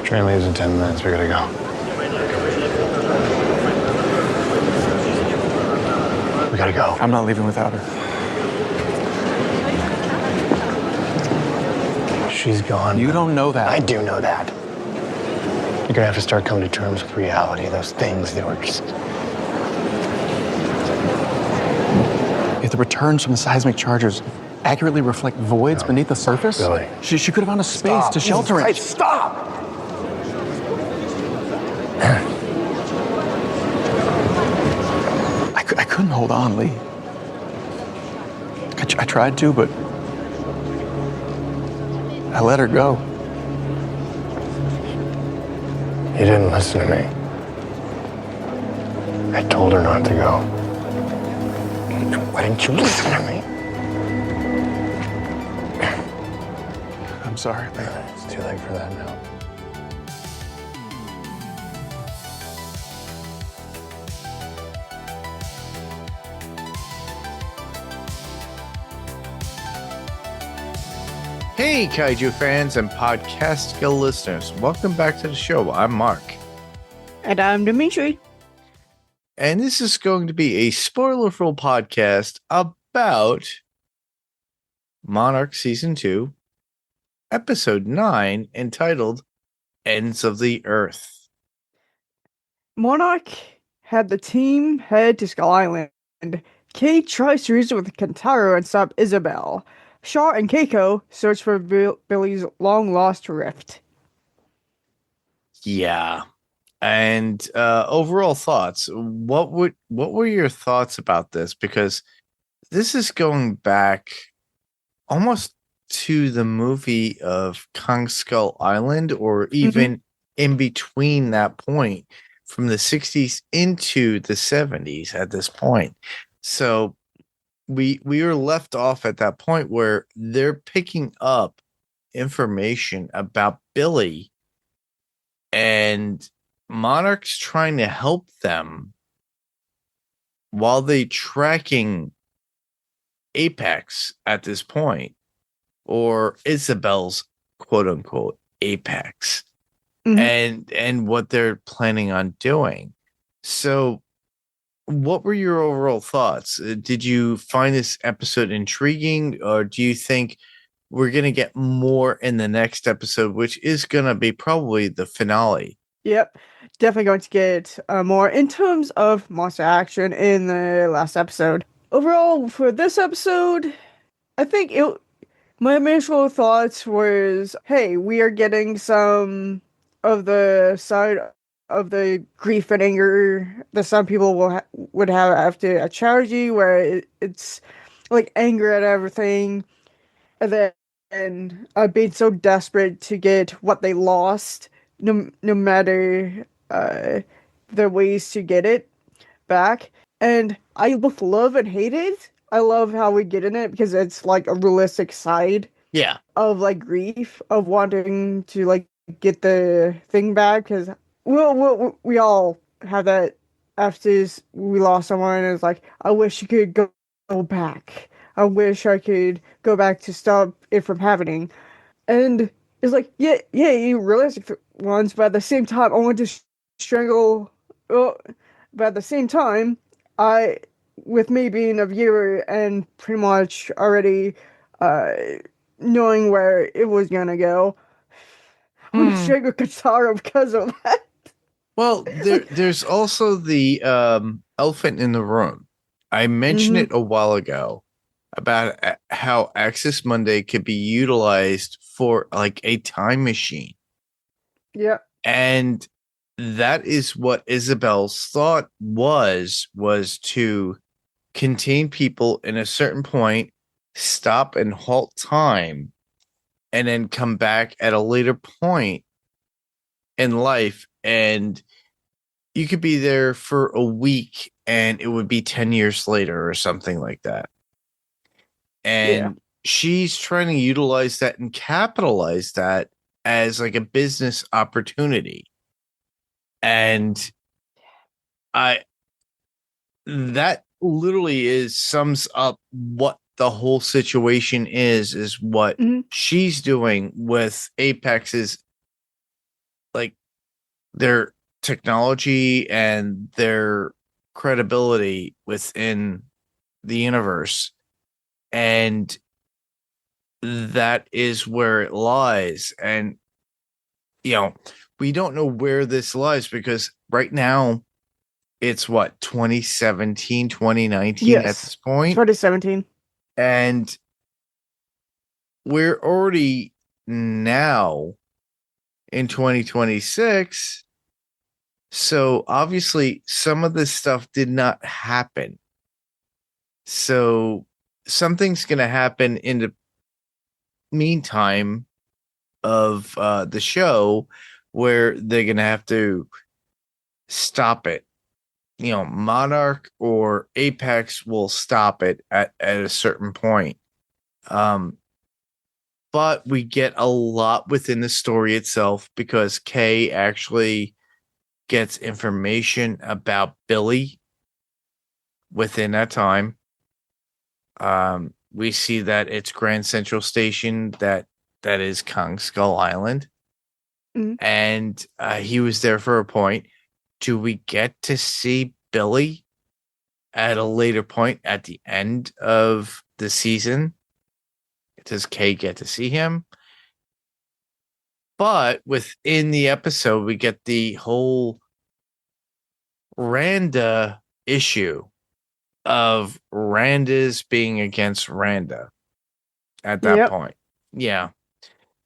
Train leaves in 10 minutes. We gotta go. We gotta go. I'm not leaving without her. She's gone. You don't know that. I do know that. You're gonna have to start coming to terms with reality. Those things, they were just... If the returns from the seismic charges accurately reflect voids beneath the surface, Billy. She could have found a space to shelter it. Stop! I couldn't hold on, Lee. I tried to, but I let her go. You didn't listen to me. I told her not to go. Why didn't you listen to me? I'm sorry, Lee. It's too late for that now. Hey, Kaiju fans and Podcastica listeners. Welcome back to the show. I'm Mark. And I'm Dimitri. And this is going to be a spoiler-full podcast about Monarch Season 2, Episode 9, entitled Ends of the Earth. Monarch had the team head to Skull Island. Kei tries to reason with Kentaro and stop Isabel. Shaw and Keiko search for Billy's long-lost rift. Yeah. And overall thoughts. What were your thoughts about this? Because this is going back almost to the movie of Kong Skull Island, or even in between that point, from the 60s into the 70s at this point. So we were left off at that point where they're picking up information about Billy, and Monarch's trying to help them while they tracking Apex at this point, or Isabel's quote unquote Apex, and what they're planning on doing. So what were your overall thoughts? Did you find this episode intriguing, or do you think we're going to get more in the next episode, which is going to be probably the finale? Yep, definitely going to get more in terms of monster action in the last episode. Overall, for this episode, I think my initial thoughts was, hey, we are getting some of the side of the grief and anger that some people would have after a tragedy, where it's like anger at everything, and then being so desperate to get what they lost, no matter the ways to get it back. And I both love and hate it. I love how we get in it because it's like a realistic side of like grief, of wanting to like get the thing back, because we all have that after we lost someone. It's like, I wish you could go back. I wish I could go back to stop it from happening. And it's like, yeah, you realistic ones, but at the same time, I want to strangle. But at the same time, with me being a viewer and pretty much already knowing where it was gonna go, I want to strangle Kentaro because of that. Well, there's also the elephant in the room. I mentioned it a while ago about how Axis Mundai could be utilized for like a time machine. Yeah. And that is what Isabel's thought was to contain people in a certain point, stop and halt time, and then come back at a later point in life. And you could be there for a week and it would be 10 years later or something like that. And she's trying to utilize that and capitalize that as like a business opportunity. And that literally sums up what the whole situation is what she's doing with Apex's like their technology and their credibility within the universe. And that is where it lies. And, we don't know where this lies because right now it's what, 2017, 2019 at Yes. this point. 2017. And we're already now in 2026. So obviously some of this stuff did not happen. So something's going to happen in the meantime of the show where they're going to have to stop it. Monarch or Apex will stop it at a certain point. But we get a lot within the story itself because Kei actually gets information about Billy within that time. We see that it's Grand Central Station that is Kong Skull Island. Mm-hmm. And he was there for a point. Do we get to see Billy at a later point at the end of the season? Does Kei get to see him? But within the episode, we get the whole Randa issue of Randa's being against Randa at that point. Yeah.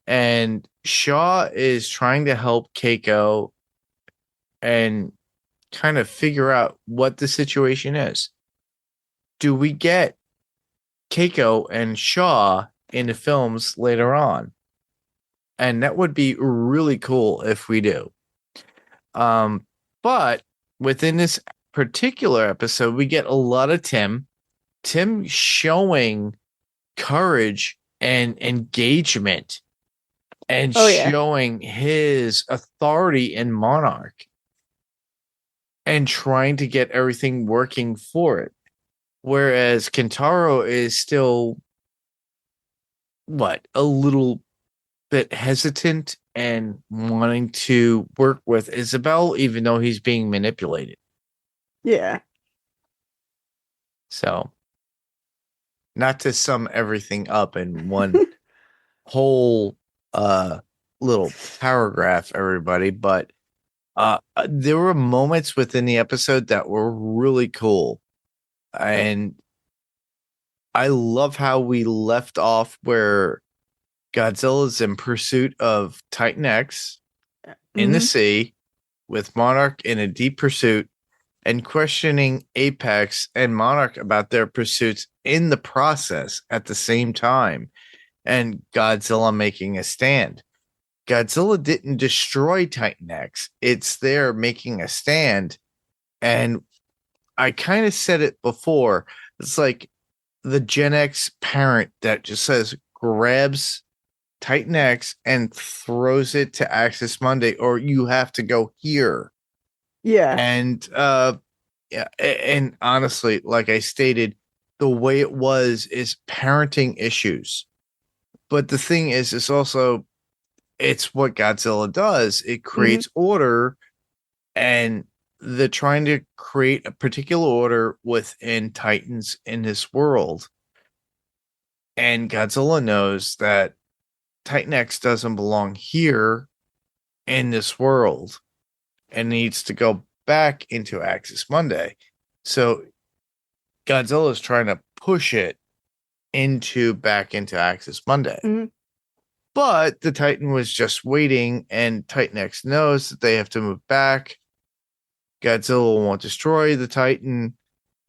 And Shaw is trying to help Keiko and kind of figure out what the situation is. Do we get Keiko and Shaw in the films later on? And that would be really cool if we do. But within this particular episode, we get a lot of Tim showing courage and engagement and showing his authority in Monarch and trying to get everything working for it. Whereas Kentaro is still a little bit hesitant and wanting to work with Isabel, even though he's being manipulated. Yeah. So, not to sum everything up in one whole little paragraph, everybody, but there were moments within the episode that were really cool. And I love how we left off where Godzilla's in pursuit of Titan X in the sea with Monarch in a deep pursuit and questioning Apex and Monarch about their pursuits in the process at the same time, and Godzilla making a stand. Godzilla didn't destroy Titan X. It's there making a stand. And I kind of said it before. It's like the Gen X parent that just says, grabs Titan X and throws it to Axis Mundai, or you have to go here. Yeah. And and honestly, like I stated, the way it was is parenting issues. But the thing is, it's what Godzilla does. It creates order, and they're trying to create a particular order within Titans in this world. And Godzilla knows that Titan X doesn't belong here in this world and needs to go back into Axis Mundai. So Godzilla is trying to push it back into Axis Mundai. But the Titan was just waiting, and Titan X knows that they have to move back. Godzilla won't destroy the Titan.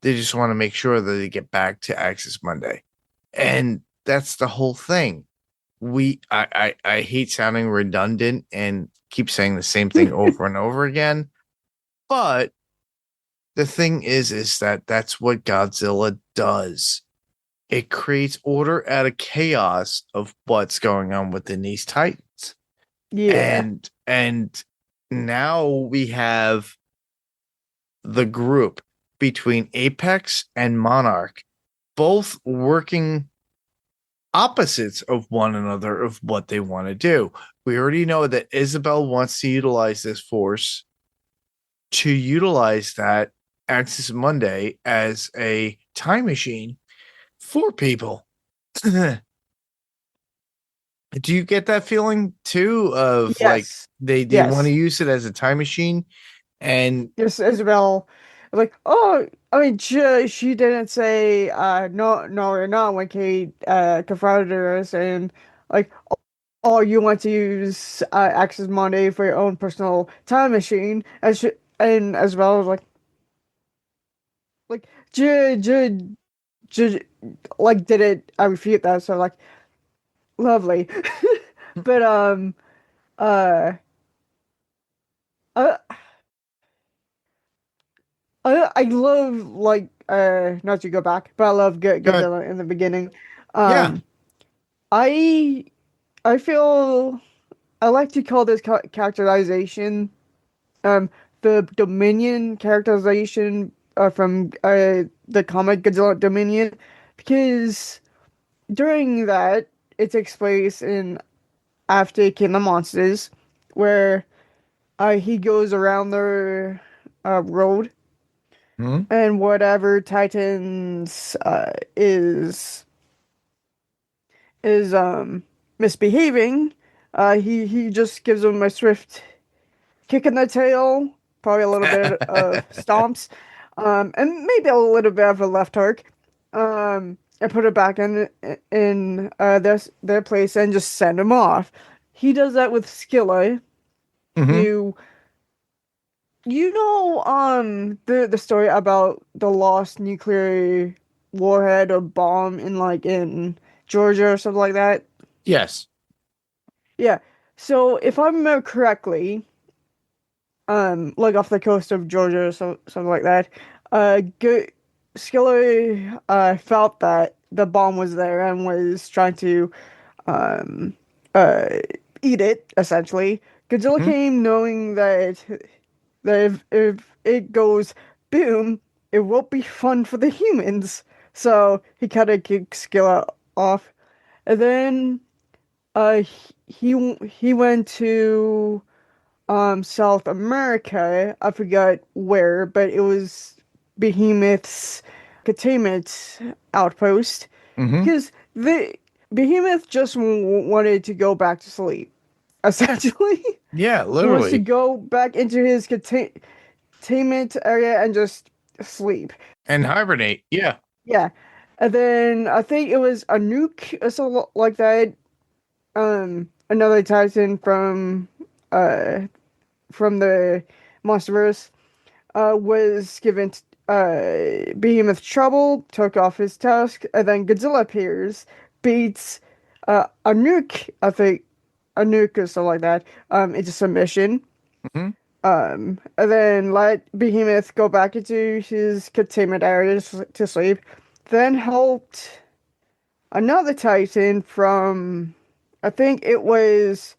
They just want to make sure that they get back to Axis Mundai. And that's the whole thing. I hate sounding redundant and keep saying the same thing over and over again. But the thing is that that's what Godzilla does. It creates order out of chaos of what's going on within these Titans. Yeah. And now we have the group between Apex and Monarch, both working opposites of one another of what they want to do. We already know that Isabel wants to utilize this force to utilize that Axis Mundai as a time machine for people. Do you get that feeling too? Of like Yes. they Yes. want to use it as a time machine, and Yes, Isabel, like, oh, I mean, she didn't say, no, or not when Kate, confronted her saying, like, oh, you want to use, Axis Monday for your own personal time machine, and Isabel was like, j, like, did it, I refute that, so, like, lovely. But, uh, uh, I love like not to go back, but I love Good. Godzilla in the beginning. Yeah. I I feel I like to call this characterization the Dominion characterization from the comic Godzilla Dominion, because during that it takes place in after King of the Monsters, where he goes around the road, Hmm? and whatever Titans is misbehaving, he just gives them a swift kick in the tail, probably a little bit of stomps, and maybe a little bit of a left hook, and put it back in their place and just send them off. He does that with Skilla. Mhm. You know the story about the lost nuclear warhead or bomb in Georgia or something like that? Yes. Yeah. So if I remember correctly, like off the coast of Georgia or something like that, Skiller felt that the bomb was there and was trying to um uh eat it essentially. Godzilla Mhm. came knowing that if it goes boom, it won't be fun for the humans. So he kind of kicks Skilla off, and then he went to South America. I forgot where, but it was Behemoth's containment outpost, Mhm. because the Behemoth just wanted to go back to sleep. Essentially, Yeah, he wants to literally. go back into his containment area and just sleep. And hibernate. Yeah. Yeah. And then I think it was a nuke or something like that. Another Titan from the Monsterverse was given Behemoth trouble, took off his tusk, and then Godzilla appears, beats a nuke, I think a nuke or something like that, into submission. Mhm. And then let Behemoth go back into his containment area to sleep. Then helped another Titan from, I think it was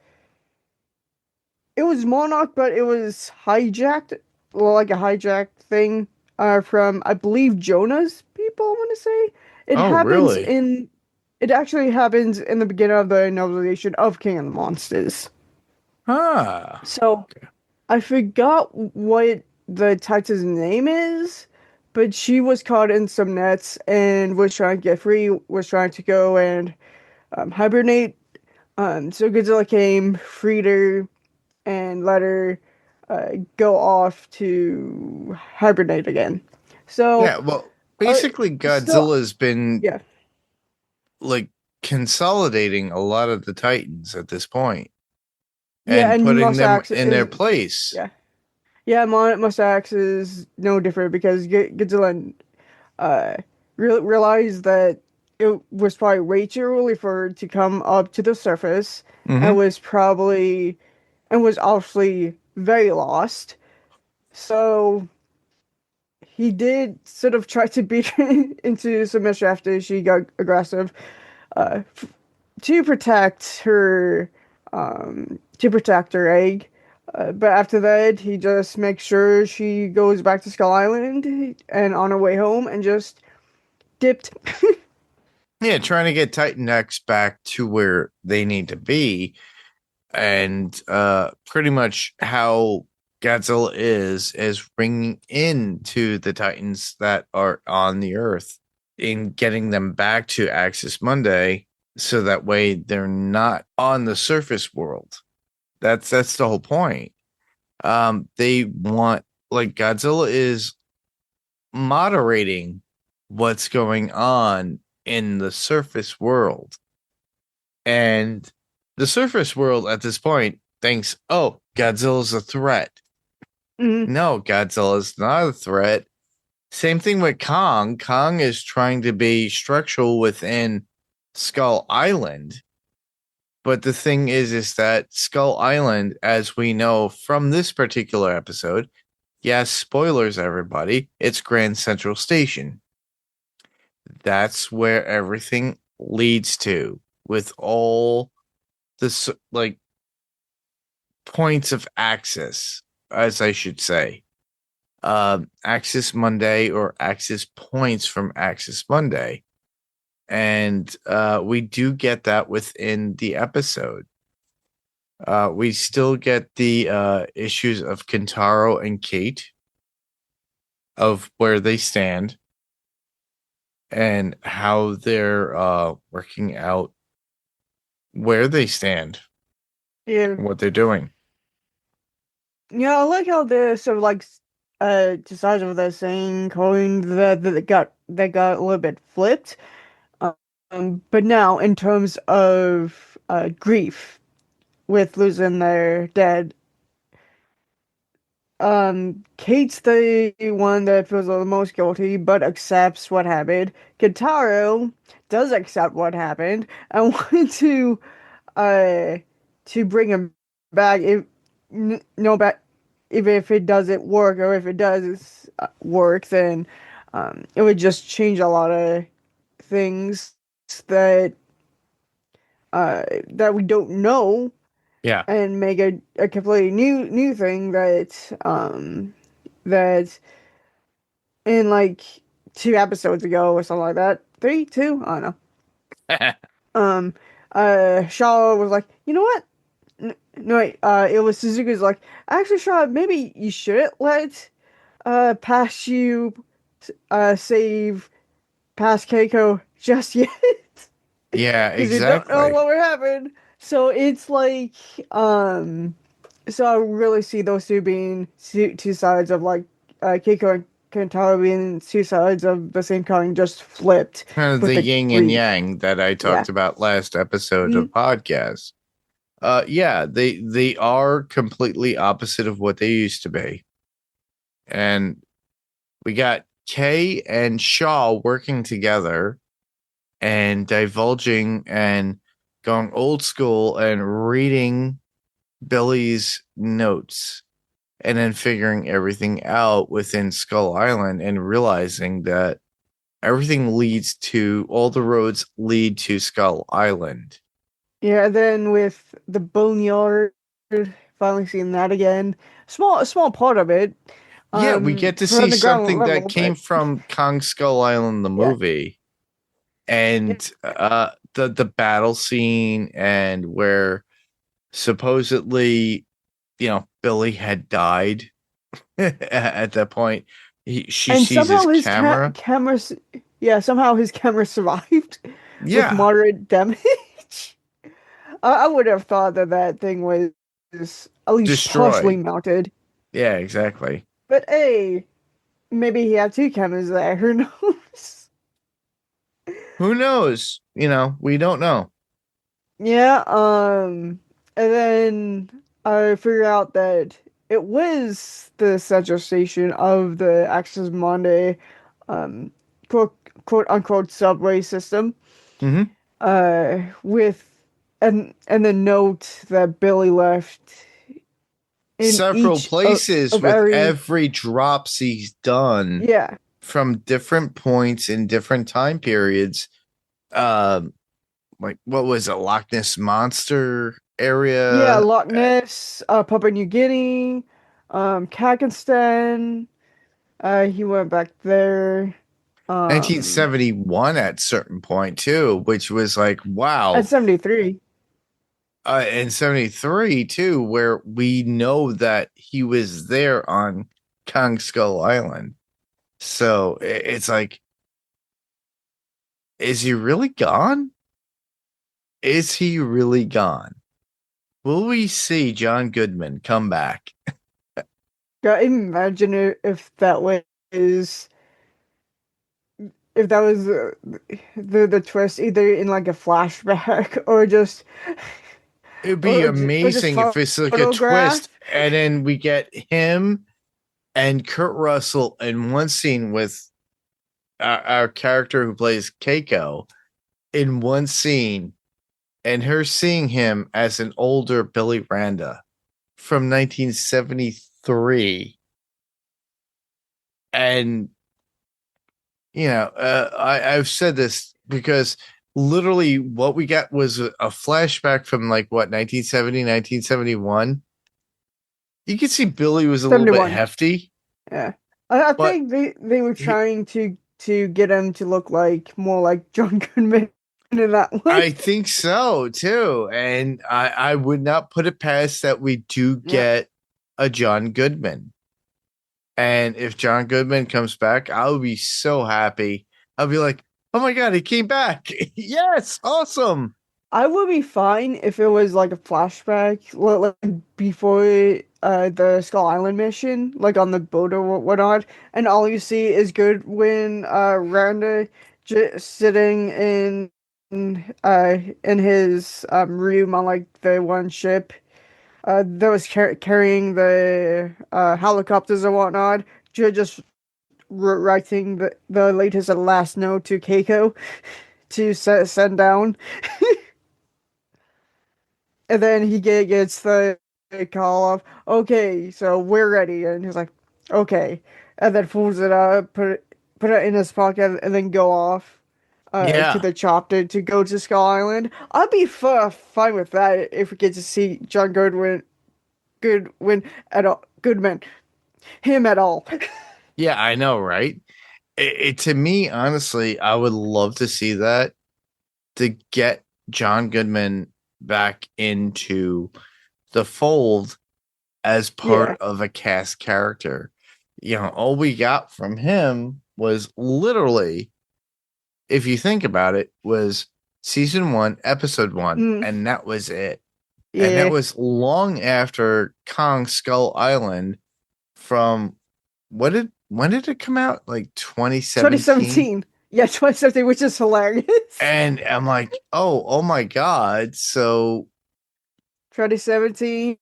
Monarch, but it was hijacked, well, like a hijacked thing from, I believe, Jonah's people, I want to say. It Oh, happens really? in, it actually happens in the beginning of the novelization of King of the Monsters. Ah. So I forgot what the Titan's name is, but she was caught in some nets and was trying to get free, was trying to go and hibernate. So Godzilla came, freed her, and let her go off to hibernate again. So, Yeah. Well, uh, basically, still, Godzilla's been yeah, like consolidating a lot of the Titans at this point yeah, and and putting them Musax in their is, place. yeah, yeah, Musax is no different because Godzilla uh, realized that it was probably way too early for her to come up to the surface, Mm-hmm. and was obviously very lost. So he did sort of try to beat her into submission after she got aggressive, f- to protect her egg. But after that, he just makes sure she goes back to Skull Island and on her way home and just dipped. Yeah, trying to get Titan X back to where they need to be. and pretty much how Godzilla is bringing into the Titans that are on the Earth in getting them back to Axis Mundai, so that way they're not on the surface world. That's the whole point. They want, like, Godzilla is moderating what's going on in the surface world. And the surface world at this point thinks, oh, Godzilla's a threat. No, Godzilla's not a threat. Same thing with Kong. Kong is trying to be structural within Skull Island. But the thing is that Skull Island, as we know from this particular episode, yes, spoilers, everybody, it's Grand Central Station. That's where everything leads to, with all this, like, points of access, as I should say. Axis Mundai, or access points from Axis Mundai. And we do get that within the episode. We still get the issues of Kentaro and Kate, of where they stand and how they're working out where they stand. Yeah. What they're doing. Yeah, I like how they're sort of like decides of the same coin that got a little bit flipped. But now, in terms of grief with losing their dad, Kate's the one that feels the most guilty, but accepts what happened. Kentaro does accept what happened and wanted to bring him back if it doesn't work, or if it does work, then it would just change a lot of things that we don't know. Yeah. And make a completely new thing that in like 2 episodes ago or something like that. 3, 2, I don't know. Shaw was like, you know what? No, wait, it was Suzuki's like, actually, Shaw, maybe you shouldn't let past you save past Keiko just yet. Yeah, exactly. You don't know what would happen. So it's like, so I really see those two being two sides of, like, Keiko and Kentaro being 2 sides of the same coin, just flipped. Kind of the yin and yang that I talked about last episode of podcast. Yeah, they are completely opposite of what they used to be. And we got Kei and Shaw working together and divulging and going old school and reading Billy's notes, and then figuring everything out within Skull Island and realizing that everything leads to, all the roads lead to Skull Island. Yeah, then with the boneyard, finally seeing that again. A small part of it. Yeah, we get to see something that came from Kong Skull Island, the movie. And the battle scene, and where supposedly, Billy had died at that point. She sees his camera. Somehow his camera survived with moderate damage. I would have thought that thing was at least partially mounted. Yeah, exactly. But hey, maybe he had 2 cameras there. Who knows? Who knows? We don't know. Yeah, and then I figured out that it was the central station of the Axis Mundai, quote unquote subway system. Mm-hmm. With and the note that Billy left in several places with every drops he's done. Yeah. From different points in different time periods. Like, what was it? Loch Ness Monster area? Yeah, Loch Ness, Papua New Guinea, Kazakhstan. He went back there. 1971 at certain point too, which was like, wow. At 73. in 73 too, where we know that he was there on Kong Skull Island. So it's like, is he really gone? Is he really gone? Will we see John Goodman come back? Yeah, imagine if that was the twist, either in like a flashback or just It'd be or just amazing if it's like a photograph. twist, and then we get him and Kurt Russell in one scene with our character who plays Keiko in one scene, and her seeing him as an older Billy Randa from 1973. And, I've said this because literally what we got was a flashback from 1970, 1971. You could see Billy was a little bit hefty. Yeah. I think they were trying to get him to look more like John Goodman in that one. I think so too. And I would not put it past that we do get a John Goodman. And if John Goodman comes back, I'll be so happy. I'll be like, oh my God, he came back. Yes, awesome. I would be fine if it was like a flashback before the Skull Island mission, like on the boat or whatnot, and all you see is Goodwin Randa just sitting in his room on like the one ship that was carrying the helicopters and whatnot, just writing the latest and last note to Keiko to send down. And then he gets the call of, okay, so we're ready. And he's like, okay. And then folds it up, put it in his pocket, and then go off to the chopper to go to Skull Island. I'd be fine with that if we get to see John Goodman at all. Goodman. Him at all. Yeah, I know, right? To me, honestly, I would love to see that, to get John Goodman back into the fold as part of a cast character. All we got from him was literally, if you think about it, was season 1, episode 1, and that was it. Yeah. And that was long after Kong Skull Island from when did it come out? Like 2017? 2017. Yeah, 2017, which is hilarious. And I'm like, oh my God. So 2017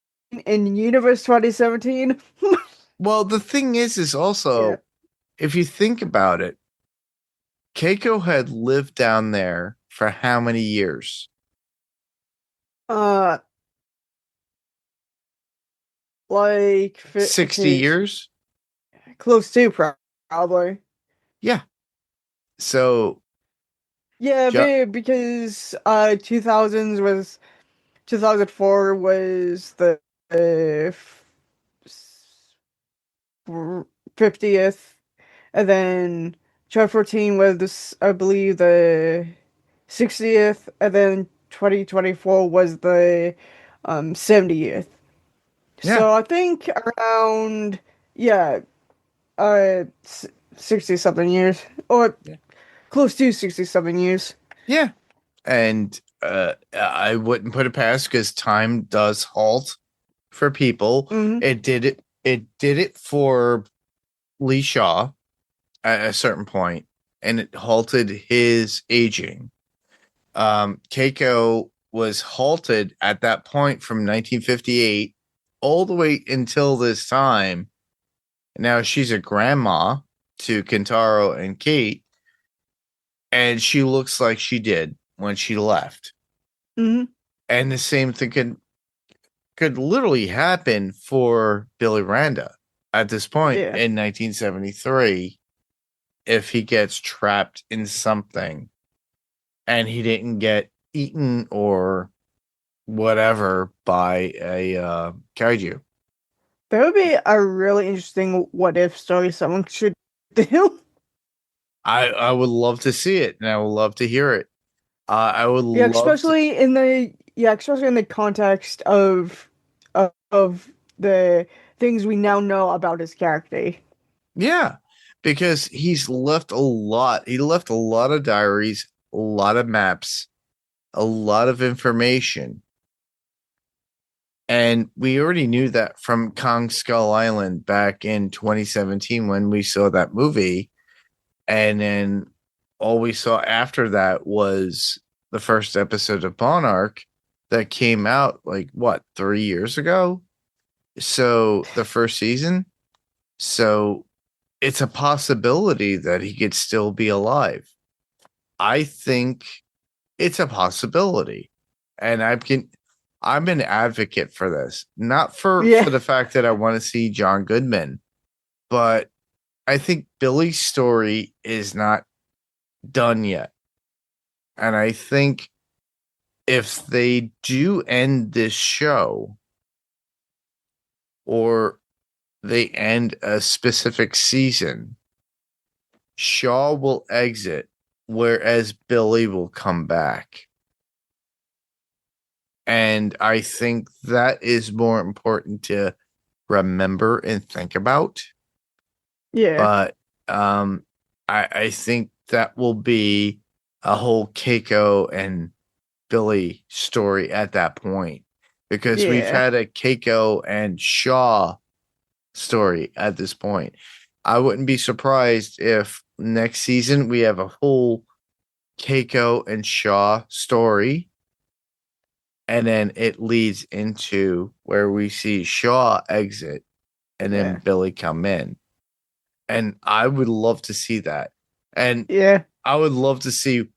in Universe 2017. Well, the thing is also, if you think about it, Keiko had lived down there for how many years? 60 years? Close to, probably. Yeah. So because 2004 was the 50th, and then 2014 was I believe the 60th, and then 2024 was the 70th. Yeah. So I think around 60-something years, or close to 60-something years. Yeah. And I wouldn't put it past, because time does halt for people. Mm-hmm. It did it for Lee Shaw at a certain point, and it halted his aging. Keiko was halted at that point from 1958 all the way until this time. Now she's a grandma to Kentaro and Kate, and she looks like she did when she left. Mm-hmm. And the same thing could literally happen for Billy Randa at this point in 1973, if he gets trapped in something and he didn't get eaten or whatever by a kaiju. That would be a really interesting what if story someone should do. I would love to see it, and I would love to hear it. I would love especially in the yeah, especially in the context of the things we now know about his character. Yeah, because he's left a lot. He left a lot of diaries, a lot of maps, a lot of information. And we already knew that from Kong Skull Island back in 2017 when we saw that movie. And then all we saw after that was the first episode of Monarch that came out like, what, 3 years ago? So the first season. So it's a possibility that he could still be alive. I think it's a possibility. And I'm an advocate for this. Not for the fact that I want to see John Goodman, but I think Billy's story is not done yet. And I think if they do end this show, or they end a specific season, Shaw will exit, whereas Billy will come back. And I think that is more important to remember and think about. Yeah. But I think that will be a whole Keiko and Billy story at that point. Because we've had a Keiko and Shaw story at this point. I wouldn't be surprised if next season we have a whole Keiko and Shaw story. And then it leads into where we see Shaw exit and then Billy come in. And I would love to see that. And I would love to see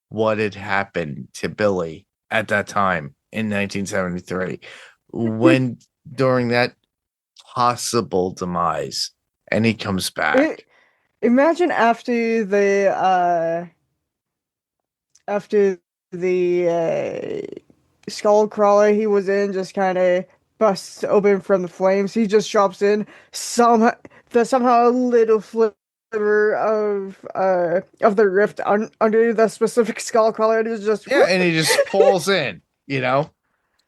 what had happened to Billy at that time in 1973 when during that possible demise and he comes back. Imagine after the skull crawler he was in just kind of busts open from the flames. He just drops in somehow a little sliver of the rift under the specific skull crawler. It is just and he just falls in. You know,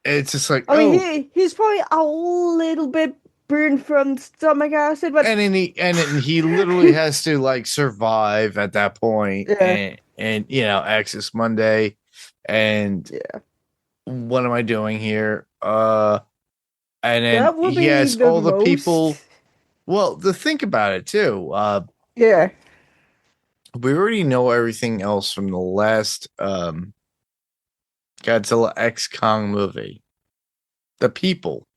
it's just like I mean, he's probably a little bit burned from stomach acid, but and he literally has to like survive at that point. And you know, Axis Mundai, and what am I doing here? And then he has all the people. Well, to think about it too. We already know everything else from the last Godzilla X Kong movie. The people.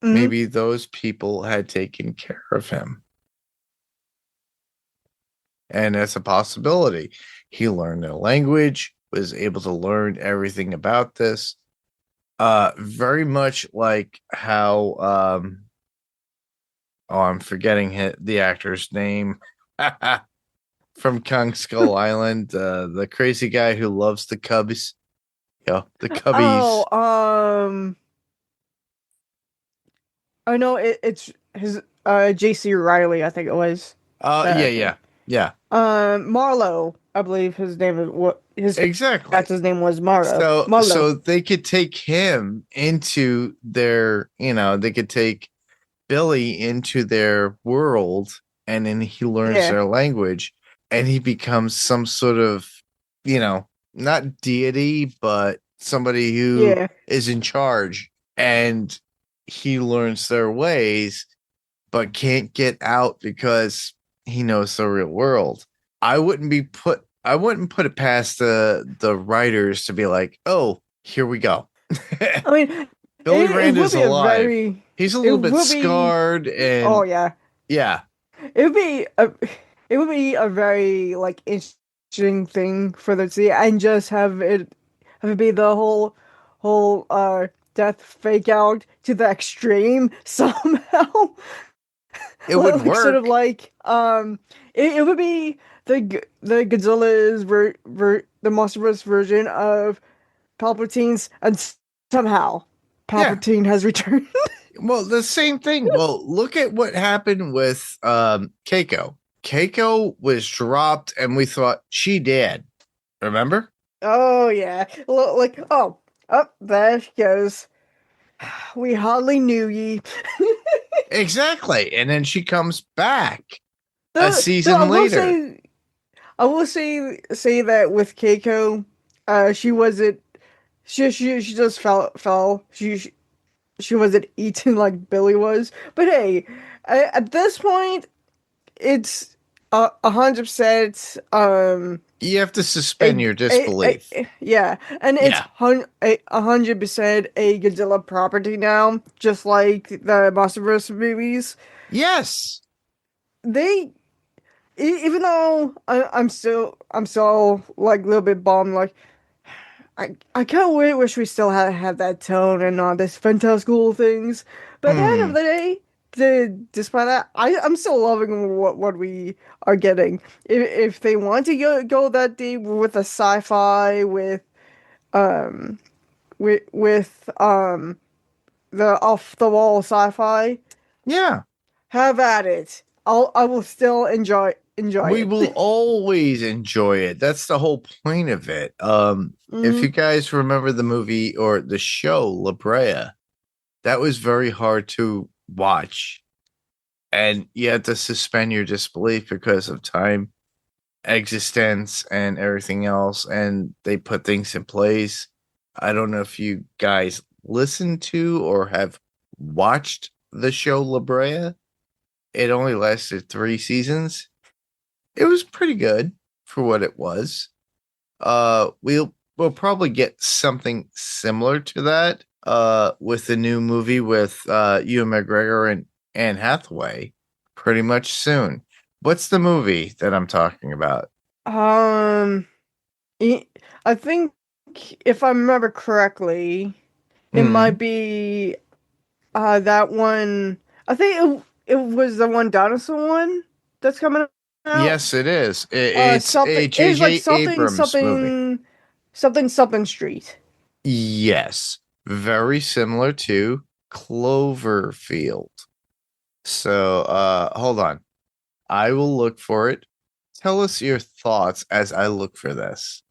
Maybe those people had taken care of him. And that's a possibility. He learned their language, was able to learn everything about this. Very much like how I'm forgetting the actor's name. From Kong Skull Island, the crazy guy who loves the Cubs. Yeah, the Cubbies. I know it's his J.C. Riley, I think it was. Yeah. Marlowe, I believe his name is exactly. That's his name was Marlowe. So they could take him into their, they could take Billy into their world, and then he learns their language, and he becomes some sort of, not deity, but somebody who is in charge, and he learns their ways, but can't get out because he knows the real world. I wouldn't put it past the writers to be like, oh, here we go. I mean, Billy Randa is alive. He's a little bit scarred, and yeah. It would be a very like interesting thing for them to see, and just have it be the whole death fake out to the extreme somehow. It would work. Sort of like it would be the Godzilla's the Monsterverse version of Palpatine's, and somehow Palpatine has returned. Well, the same thing. Well, look at what happened with Keiko. Keiko was dropped, and we thought she dead. Remember? Oh yeah, like Oh, there she goes. We hardly knew ye. Exactly. And then she comes back a Though season later. I will say that with Keiko, she wasn't. She just fell. She wasn't eaten like Billy was. But hey, at this point, it's 100%. You have to suspend your disbelief. Yeah, and it's Yeah. 100% a Godzilla property now, just like the MonsterVerse movies. Yes. They even though I'm still like a little bit bummed. Like I kind of wish we still had that tone and not this fantastical things. But at the end of Hmm. the day, despite that, I'm still loving what we are getting. If they want to go that deep with a sci-fi um with the off the wall sci-fi, Yeah. have at it. I will still enjoy We it. will always enjoy it. That's the whole point of it. If Mhm. you guys remember the movie or the show La Brea, that was very hard to watch. And you had to suspend your disbelief because of time, existence, and everything else. And they put things in place. I don't know if you guys listened to or have watched the show La Brea. It only lasted 3 seasons. It was pretty good for what it was. We'll probably get something similar to that with the new movie with Ewan McGregor and Anne Hathaway pretty much soon. What's the movie that I'm talking about? Um, I I think if I remember correctly, it Hmm. might be that one. I think it was the one dinosaur one that's coming out. Yes, it is. It's Something a it is like J.J. Abrams movie. something street. Yes, very similar to Cloverfield. So, hold on. I will look for it. Tell us your thoughts as I look for this.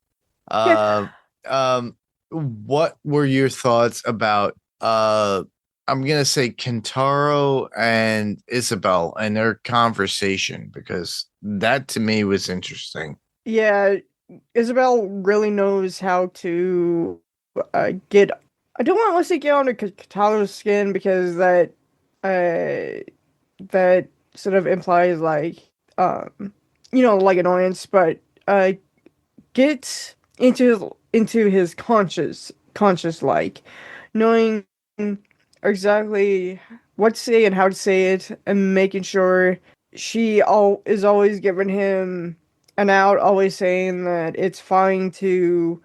Yeah. Um, what were your thoughts about I'm gonna say Kentaro and Isabel and their conversation because that to me was interesting. Yeah, Isabel really knows how to get. I don't want to say get under Kataro's skin because uh, that sort of implies like like annoyance, but get into his conscious like knowing exactly what to say and how to say it, and making sure she all is always giving him an out, always saying that it's fine to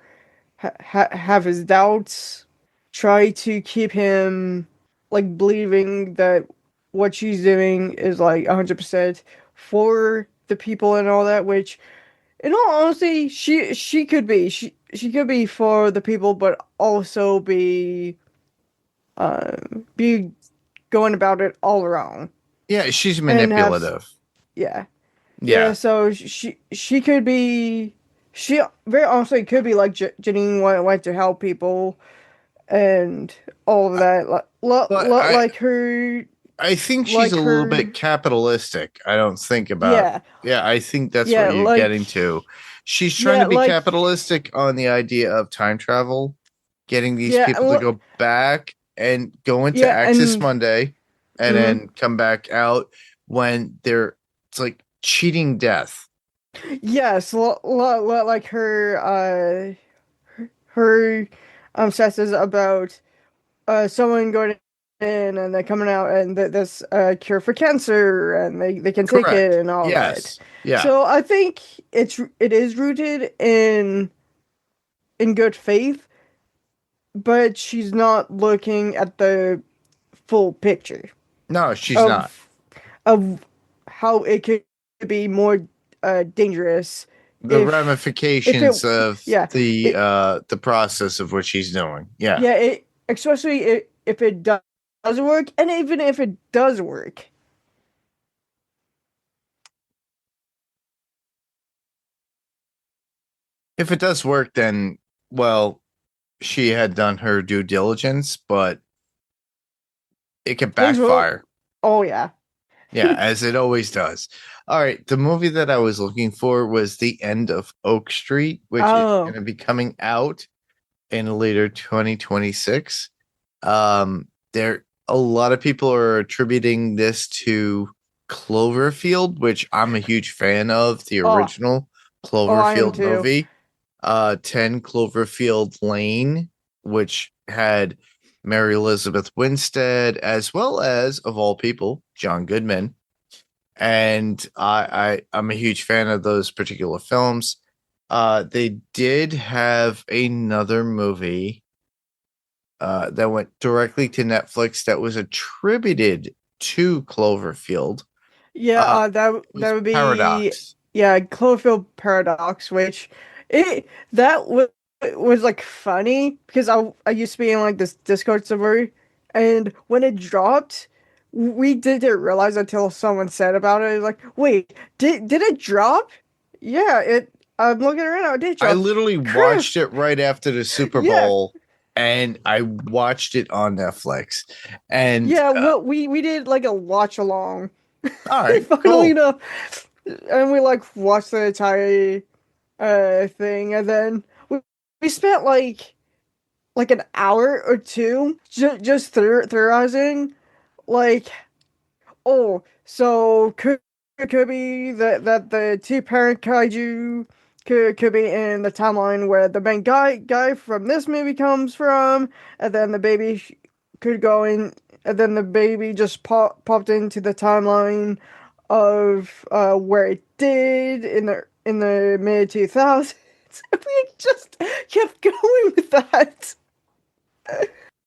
have his doubts, try to keep him like believing that what she's doing is like 100% for the people and all that, which in all honesty, she could be for the people, but also be going about it all wrong Yeah, she's and have manipulative. yeah. Yeah, Yeah. so she could be she very honestly could be like Janine went to help people and all of that But I think she's like a little bit her capitalistic. I don't think about. yeah Yeah, I think that's what yeah you're like getting to. She's trying yeah to be like capitalistic on the idea of time travel, getting these yeah people to go back and go into yeah Axis and Monday and mhm. then come back out when they're it's like cheating death. Yes, like her says about someone going in and they're coming out and this cure for cancer and they can take it Correct. and all that. Yes. Yeah. So I think it is rooted in good faith, but she's not looking at the full picture No, she's not. of of how it could be more dangerous The if it ramifications of yeah the process of what she's doing. Yeah. yeah, especially if it does work, and even if it does work. If it does work, then well, she had done her due diligence, but it could Things will- backfire. Oh yeah. Yeah, as it always does. All right, the movie that I was looking for was The End of Oak Street, which is going to be coming out in later 2026. There a lot of people are attributing this to Cloverfield, which I'm a huge fan of, the original Cloverfield movie. 10 Cloverfield Lane, which had Mary Elizabeth Winstead, as well as, of all people, John Goodman. And I'm a huge fan of those particular films. They did have another movie that went directly to Netflix that was attributed to Cloverfield. Yeah, that would be Paradox. Yeah, Cloverfield Paradox, which was like funny because I used to be in like this Discord server, and when it dropped, we didn't realize until someone said about it. Like, wait, did it drop? Yeah, it. I'm looking right now. It did drop. I literally watched it right after the Super Bowl, and I watched it on Netflix. And yeah, well, we did like a watch along. All right, funnily enough, and we like watched the entire thing, and then we spent like an hour or two just theorizing, like, oh, so could be that the two parent kaiju could be in the timeline where the main guy from this movie comes from, and then the baby could go in, and then the baby just popped into the timeline of where it did in the mid 2000s. We just kept going with that.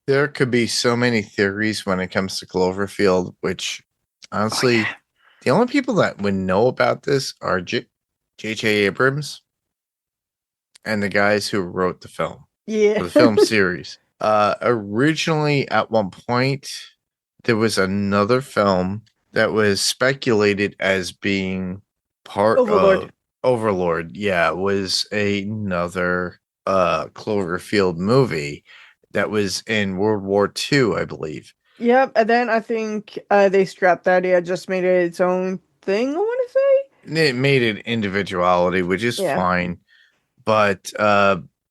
There could be so many theories when it comes to Cloverfield, which honestly, the only people that would know about this are J.J. Abrams and the guys who wrote the film. Yeah. The film series. Originally, at one point, there was another film that was speculated as being part of Overlord. Yeah, it was another Cloverfield movie that was in World War II, I believe. Yep, and then I think they scrapped that. It just made it its own thing, I want to say. It made it individuality, which is fine. But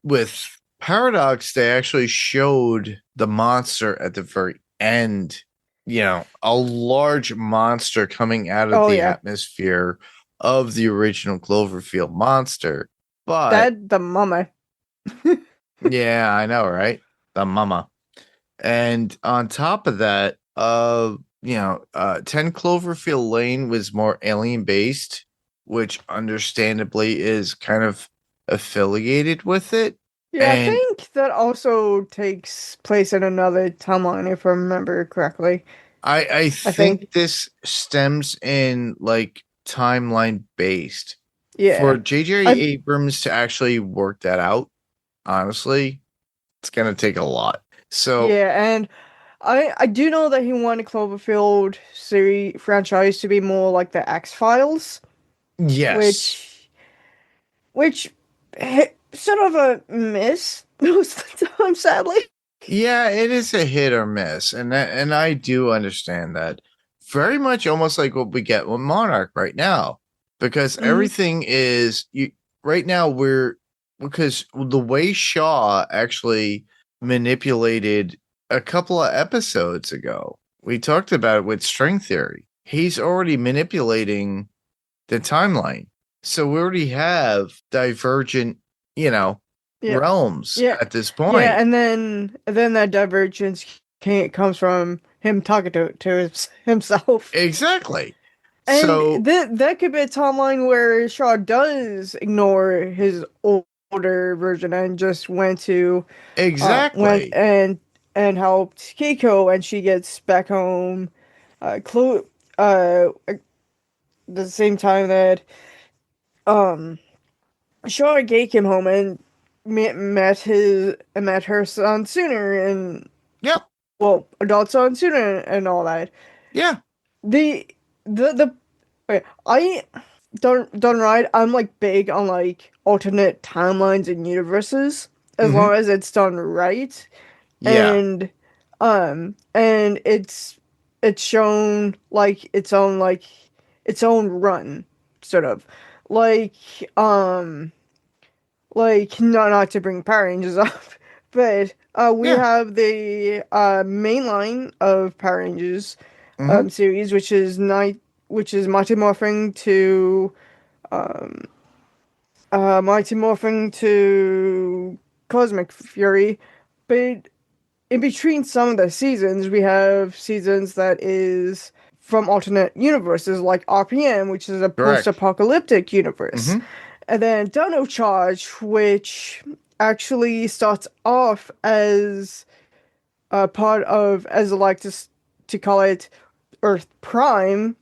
with Paradox, they actually showed the monster at the very end. You know, a large monster coming out of the atmosphere of the original Cloverfield monster. But the mama. Yeah, I know, right? The mama. And on top of that, 10 Cloverfield Lane was more alien based, which understandably is kind of affiliated with it. Yeah, I think that also takes place in another timeline, if I remember correctly. I think this stems in like timeline based. Yeah. For J.J. Abrams to actually work that out, honestly, it's gonna take a lot. So yeah, and I do know that he wanted Cloverfield series franchise to be more like the X-Files. Yes. Which sort of a miss most of the time, sadly. Yeah, it is a hit or miss, and I do understand that. Very much almost like what we get with Monarch right now, because everything is right now because the way Shaw actually manipulated a couple of episodes ago, we talked about it with string theory. He's already manipulating the timeline, so we already have divergent, realms at this point. Yeah, and then that divergence comes from him talking to himself. Exactly. And so that could be a timeline where Shaw does ignore his older version and just went to exactly and helped Keiko, and she gets back home. The same time that Shaw came home and met her son sooner, and adult son sooner, and all that. Yeah. I done right. I'm like big on like alternate timelines and universes, as long as it's done right. Yeah. And it's shown like its own run, sort of. Like not to bring Power Rangers up, but we Yeah. have the main line of Power Rangers series, which is Mighty Morphin to Cosmic Fury, but in between some of the seasons, we have seasons that is from alternate universes, like RPM, which is a Correct. post-apocalyptic universe. And then Dino Charge, which actually starts off as a part of, as I like to call it, Earth Prime,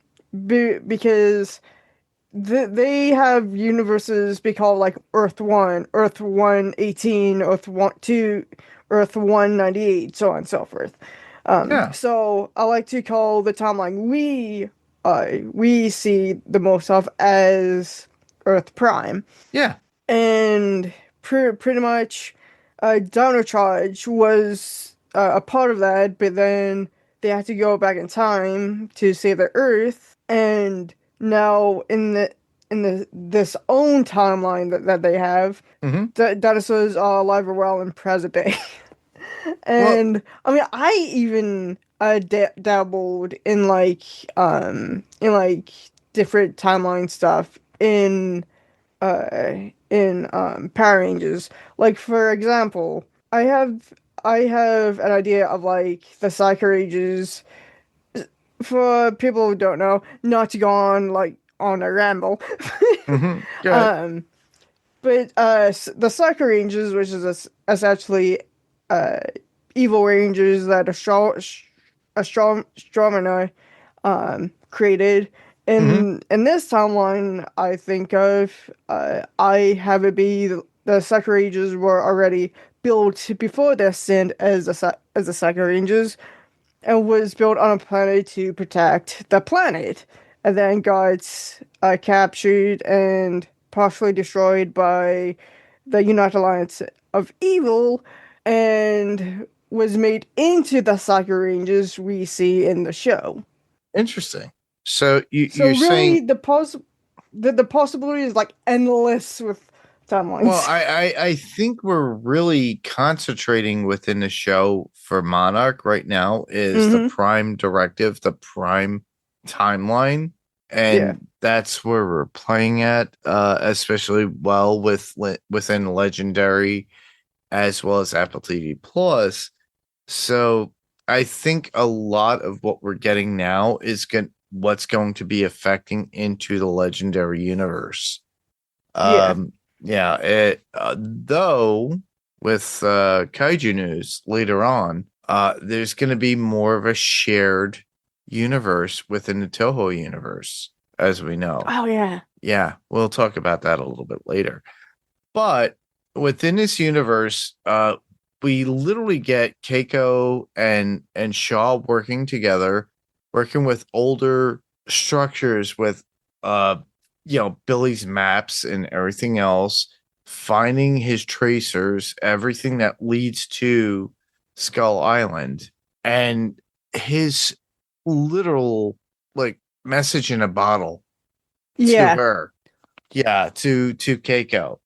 because they have universes be called like Earth 1, Earth 118, Earth 1 2, Earth 198, so on and so forth. So I like to call the timeline we see the most of as Earth Prime. Yeah. And pretty much Dino Charge was a part of that, but then they had to go back in time to save the Earth, and now in this own timeline that they have, the dinosaurs are alive and well in present day. And I mean, I even dabbled in different timeline stuff in Power Rangers. Like, for example, I have an idea of like the Psycho Rangers. For people who don't know, not to go on a ramble. But the Psycho Rangers, which is essentially evil rangers that Astronomer created. In this timeline, I think of, I have it be the Psycho Rangers were already built before their stint as the Psycho Rangers, and was built on a planet to protect the planet, and then got captured and partially destroyed by the United Alliance of Evil, and was made into the Psycho Rangers we see in the show. Interesting. So you're really saying the possibility is like endless with timelines. Well, I think we're really concentrating within the show for Monarch right now is the prime directive, the prime timeline. And that's where we're playing at, especially well within Legendary as well as Apple TV Plus. So I think a lot of what we're getting now is what's going to be affecting into the Legendary universe. Though with Kaiju news later on, there's going to be more of a shared universe within the Toho universe, as we know. Oh yeah. Yeah, we'll talk about that a little bit later. But within this universe, we literally get Keiko and Shaw working together, working with older structures with Billy's maps and everything else, finding his tracers, everything that leads to Skull Island, and his literal message in a bottle to her. Yeah, to Keiko.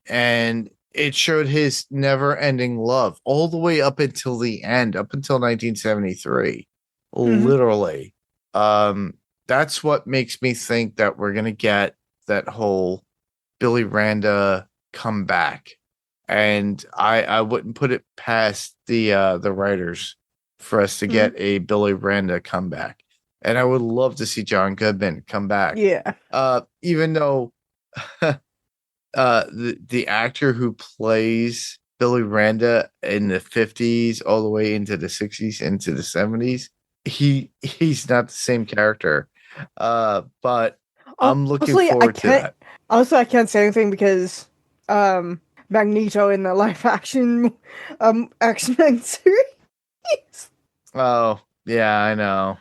And it showed his never-ending love all the way up until the end, up until 1973. Literally. That's what makes me think that we're going to get that whole Billy Randa comeback. And I wouldn't put it past the writers for us to get a Billy Randa comeback. And I would love to see John Goodman come back. Yeah. Even though the actor who plays Billy Randa in the 50s all the way into the 60s, into the 70s, he's not the same character. But I'm looking forward to that. Also, I can't say anything because Magneto in the live action X-Men series. Oh, yeah, I know.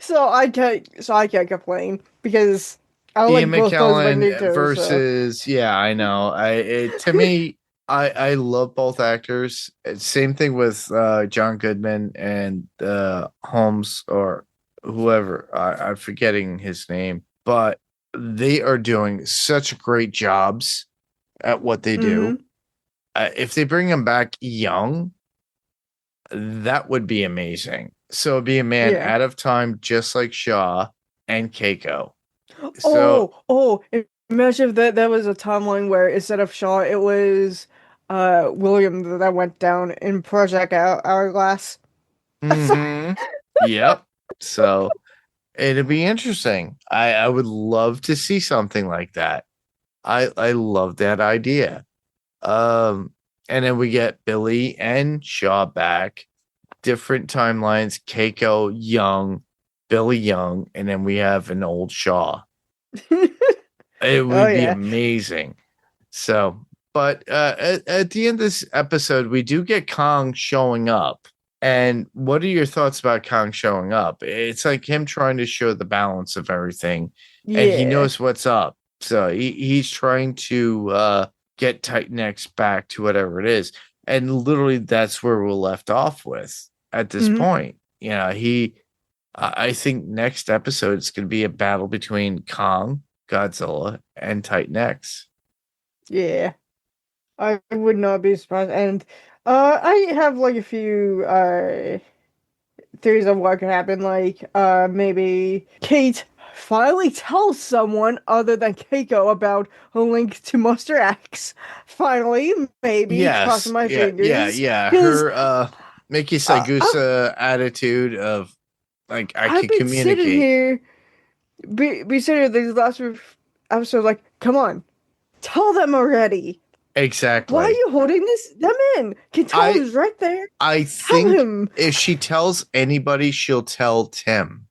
So I can't complain because I Ian like both those McKellen Magnetos, versus I know. To me, I love both actors. Same thing with John Goodman and Holmes or whoever. I'm forgetting his name, but they are doing such great jobs at what they do. If they bring them back young, that would be amazing. So it'd be a man out of time, just like Shaw and Keiko. Imagine if that was a timeline where instead of Shaw, it was William that went down in Project Hourglass. Yep. So it'd be interesting. I would love to see something like that. I love that idea. And then we get Billy and Shaw back, different timelines. Keiko young, Billy young, and then we have an old Shaw. It would be amazing. So, but at the end of this episode, we do get Kong showing up. And what are your thoughts about Kong showing up? It's like him trying to show the balance of everything, and he knows what's up. So he's trying to get Titan X back to whatever it is. And literally that's where we're left off with at this point. You know, I think next episode is going to be a battle between Kong, Godzilla, and Titan X. Yeah. I would not be surprised. And I have like a few theories of what could happen. Like maybe Kate finally tells someone other than Keiko about her link to Monster X. Finally, maybe. Crossing my fingers. Yeah. Her Mickey Sagusa attitude of like I can communicate. Sitting here, be sitting here these last episodes like, come on, tell them already. Exactly. Why are you holding them in? Kentalo's right there. I think if she tells anybody, she'll tell Tim.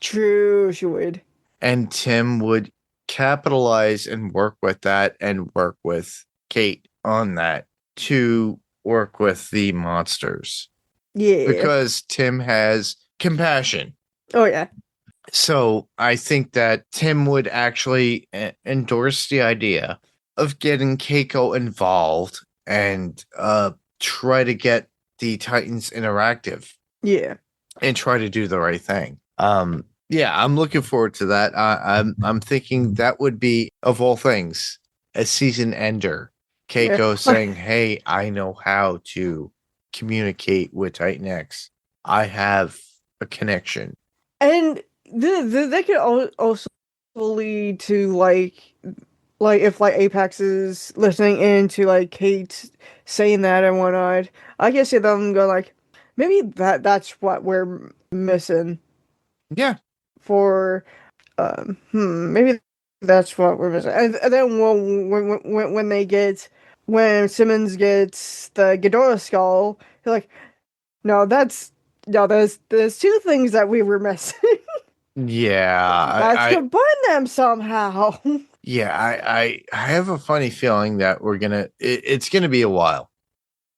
True, she would. And Tim would capitalize and work with that and work with Kate on that to work with the monsters. Yeah. Because Tim has compassion. Oh, yeah. So I think that Tim would actually endorse the idea of getting Keiko involved and try to get the Titans interactive. Yeah. And try to do the right thing. Yeah, I'm looking forward to that. I'm thinking that would be, of all things, a season ender. Keiko saying, hey, I know how to communicate with Titan X. I have a connection. And that could also lead to like if like Apex is listening in to like Kate saying that and whatnot, I can see them go like, maybe that's what we're missing. Yeah. For maybe that's what we're missing. And then when Simmons gets the Ghidorah skull, he's like, there's two things that we were missing. Yeah. Let's combine them somehow. Yeah, I have a funny feeling that it's gonna be a while.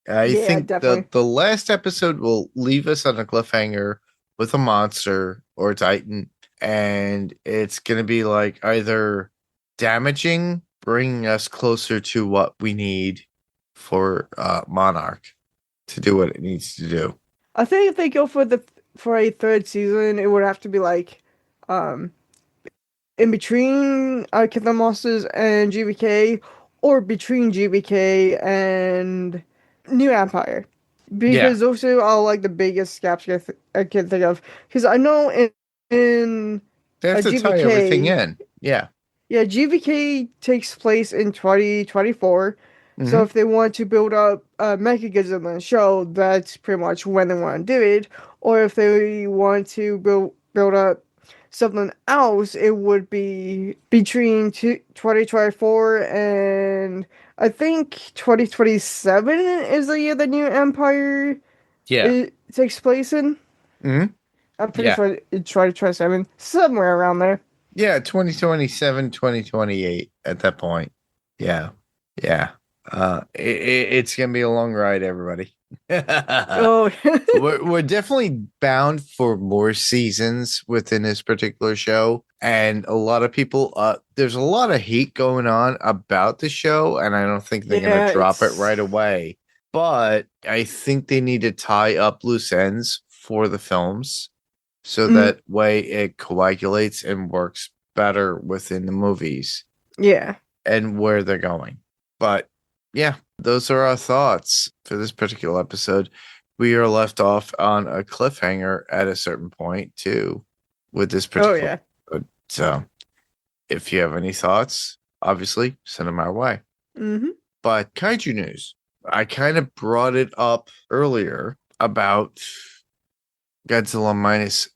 I think the last episode will leave us on a cliffhanger with a monster or a Titan, and it's gonna be like either damaging, bringing us closer to what we need for Monarch to do what it needs to do. I think if they go for a third season, it would have to be like in between Kid the Monsters and GBK, or between GBK and New Empire, because those two are like the biggest gaps I can think of. Because I know in they have to GBK, tie everything in. Yeah, GBK takes place in 2024. Mm-hmm. So if they want to build up Mechagodzilla and Show, that's pretty much when they want to do it. Or if they want to build up something else, it would be between 2024 and I think 2027 is the year the New Empire takes place in. Mm-hmm. I'm pretty sure it's 2027, somewhere around there. Yeah, 2027, 2028 at that point. Yeah. It's going to be a long ride, everybody. Oh, we're definitely bound for more seasons within this particular show. And a lot of people, there's a lot of hate going on about the show. And I don't think they're going to drop it right away. But I think they need to tie up loose ends for the films. So that way it coagulates and works better within the movies. Yeah. And where they're going. But yeah, those are our thoughts for this particular episode. We are left off on a cliffhanger at a certain point too with this particular episode. So if you have any thoughts, obviously send them our way. Mm-hmm. But kaiju news. I kind of brought it up earlier about Godzilla minus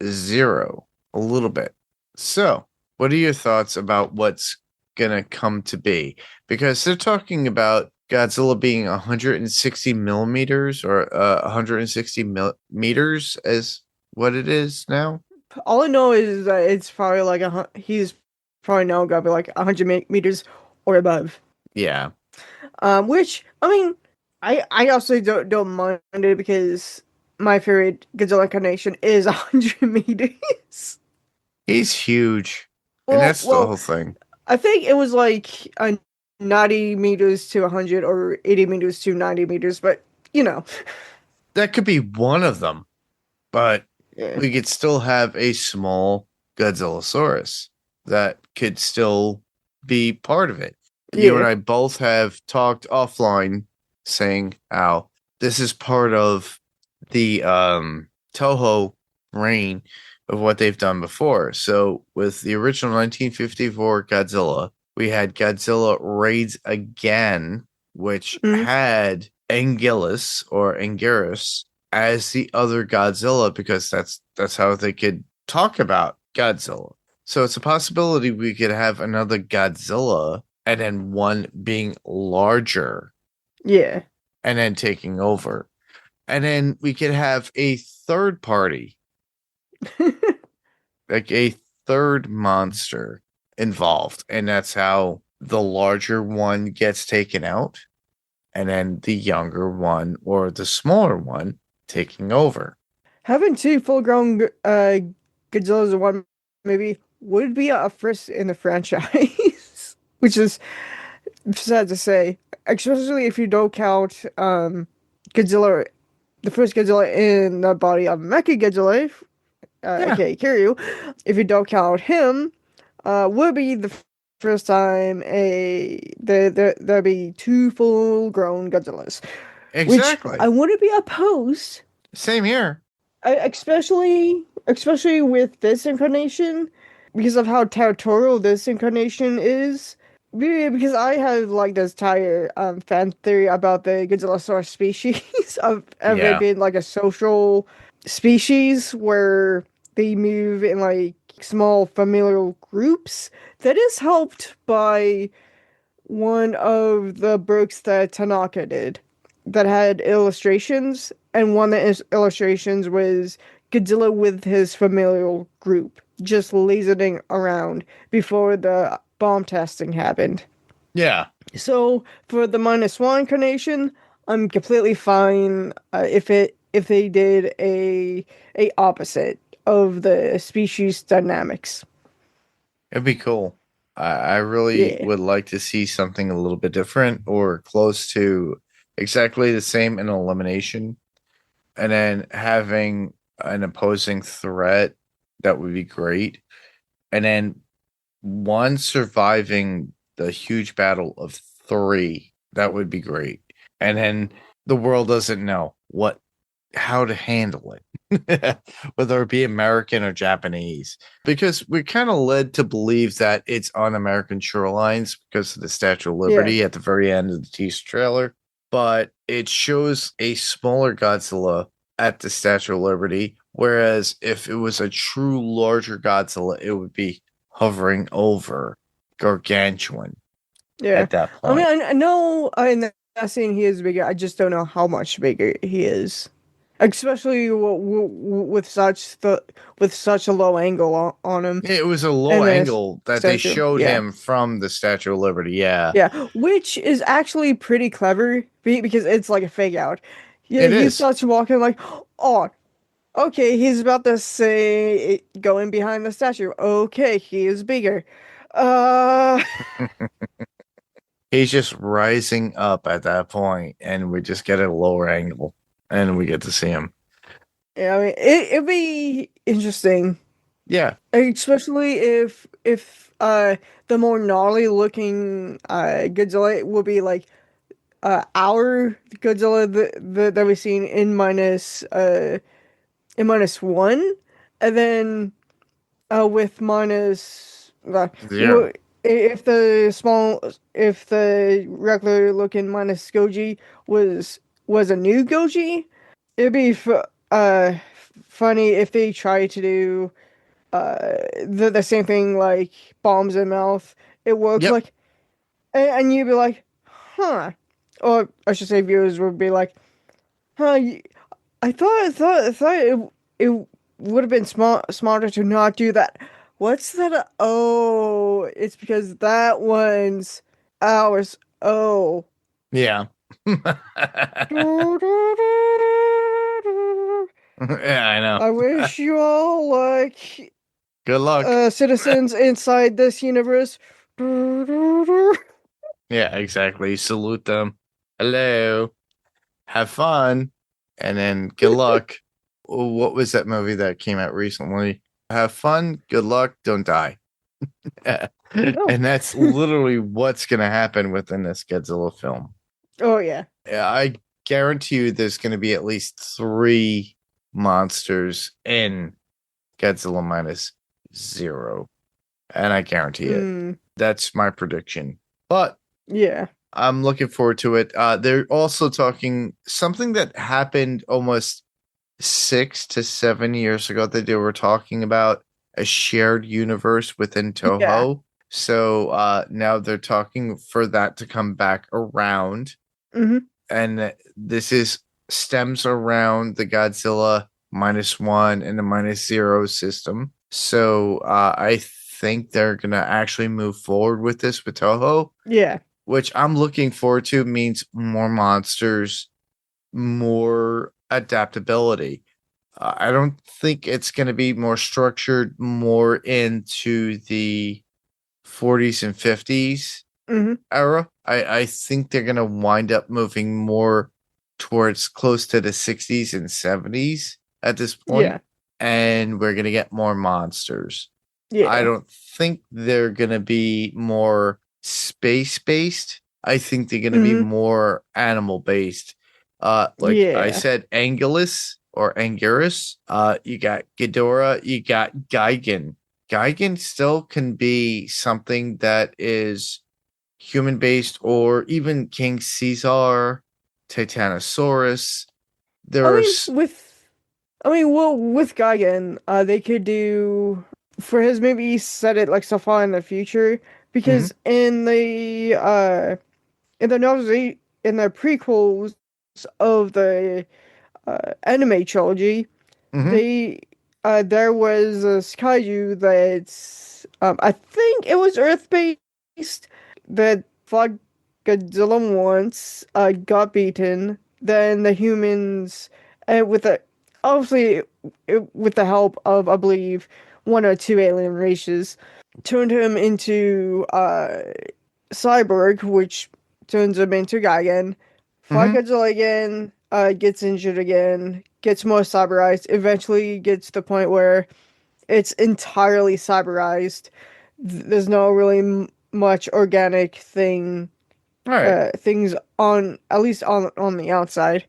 zero a little bit. So what are your thoughts about what's gonna come to be? Because they're talking about Godzilla being 160 millimeters or 160 meters as what it is now. All I know is that it's probably like he's probably now gonna be like 100 meters or above. Yeah. Which I mean, I also don't mind it because my favorite Godzilla incarnation is 100 meters. He's huge, and that's the whole thing. I think it was like 90 meters to 100 or 80 meters to 90 meters, but you know. That could be one of them, but we could still have a small Godzillasaurus that could still be part of it. You and I both have talked offline saying how this is part of the Toho reign of what they've done before. So with the original 1954 Godzilla, we had Godzilla Raids Again, which had Anguirus or Anguirus as the other Godzilla, because that's how they could talk about Godzilla. So it's a possibility we could have another Godzilla and then one being larger. Yeah. And then taking over. And then we could have a third party. Like a third monster involved. And that's how the larger one gets taken out. And then the younger one or the smaller one taking over. Having two full-grown Godzillas in one movie would be a first in the franchise. Which is sad to say. Especially if you don't count Godzilla, the first Godzilla in the body of Mechagodzilla, aka Kiryu. If you don't count him, would be the first time there'd be two full-grown Godzillas. Exactly. Which I wouldn't be opposed. Same here. Especially with this incarnation, because of how territorial this incarnation is. Because I have like this entire fan theory about the Godzillasaurus species of it being like a social species where they move in like small familial groups. That is helped by one of the books that Tanaka did that had illustrations, and one of the illustrations was Godzilla with his familial group just lasered around before the bomb testing happened. Yeah. So for the -1 incarnation, I'm completely fine if they did a opposite of the species dynamics. It'd be cool. I really would like to see something a little bit different or close to exactly the same in elimination. And then having an opposing threat, that would be great. And then one surviving the huge battle of 3, that would be great. And then the world doesn't know how to handle it, whether it be American or Japanese, because we're kind of led to believe that it's on American shorelines because of the Statue of Liberty at the very end of the teaser trailer. But it shows a smaller Godzilla at the Statue of Liberty, whereas if it was a true larger Godzilla, it would be hovering over gargantuan at that point. I mean, I know in that scene he is bigger. I just don't know how much bigger he is, especially with such a low angle on him. It was a low angle that they showed him from the Statue of Liberty. Yeah, which is actually pretty clever because it's like a fake out. Yeah, It he is. starts walking like, oh, okay, he's about to say going behind the statue. Okay, he is bigger. Uh, He's just rising up at that point, and we just get a lower angle, and we get to see him. yeah, I mean, it'd be interesting, Yeah, especially if the more gnarly looking Godzilla would be like our Godzilla that we've seen in -1, and then with minus zero. if the regular looking minus Goji was a new Goji, it'd be funny if they try to do the same thing like bombs in mouth. It works Yep. like, and you'd be like, huh, or I should say viewers would be like, huh. I thought it would have been smarter to not do that. What's that? Oh, it's because that one's ours. Oh. Yeah. Yeah, I know. I wish you all luck, Good luck. citizens inside this universe. Yeah, exactly. Salute them. Hello. Have fun. And then good luck. What was that movie that came out recently? Have fun, good luck, don't die. And that's literally what's going to happen within this Godzilla film. Oh yeah. I guarantee you there's going to be at least 3 monsters in Godzilla -0. And I guarantee it. That's my prediction. But yeah. I'm looking forward to it. They're also talking something that happened almost 6 to 7 years ago that they were talking about a shared universe within Toho. Yeah. So now they're talking for that to come back around. Mm-hmm. And this stems around the Godzilla -1 and the -0 system. So I think they're going to actually move forward with this with Toho. Yeah. Which I'm looking forward to. Means more monsters, more adaptability. I don't think it's going to be more structured, more into the 40s and 50s era. I think they're going to wind up moving more towards close to the 60s and 70s at this point. Yeah. And we're going to get more monsters. Yeah. I don't think they're going to be more space-based. I think they're going to be more animal-based. I said, Anguillus or Anguirus. You got Ghidorah. You got Gigan. Gigan still can be something that is human-based, or even King Caesar, Titanosaurus. With Gigan, they could do for his maybe set it like so far in the future, because in the prequels of the anime trilogy, there was a kaiju that's I think it was Earth based that fought Godzilla once, got beaten. Then the humans, with the help of, I believe, 1 or 2 alien races, turned him into Cyborg, which turns him into Gigan. Fight Godzilla again, gets injured again, gets more cyberized, eventually gets to the point where it's entirely cyberized. There's no really much organic things on, at least on the outside.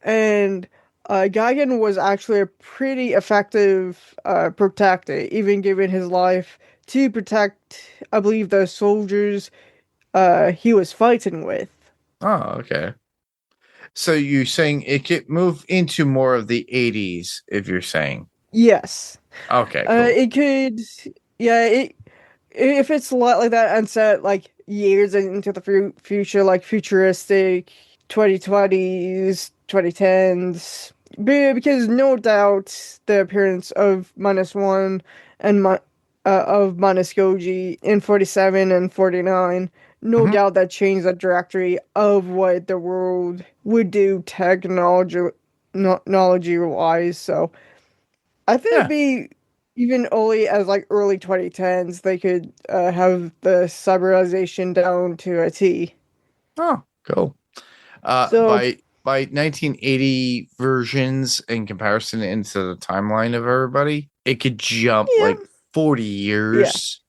And Gigan was actually a pretty effective protector, even giving his life to protect, I believe, the soldiers he was fighting with. Oh, okay. So you're saying it could move into more of the 80s, if you're saying. Yes. Okay, cool. It could, if it's a lot like that and set like years into the future, like futuristic 2020s, 2010s, because no doubt the appearance of -1 and of Goji in 47 and 49 no doubt that changed the trajectory of what the world would do technology-wise. So I think it'd be even early as like early 2010s, they could have the cyberization down to a T. Oh, cool. So By 1980 versions in comparison into the timeline of everybody, it could jump like 40 years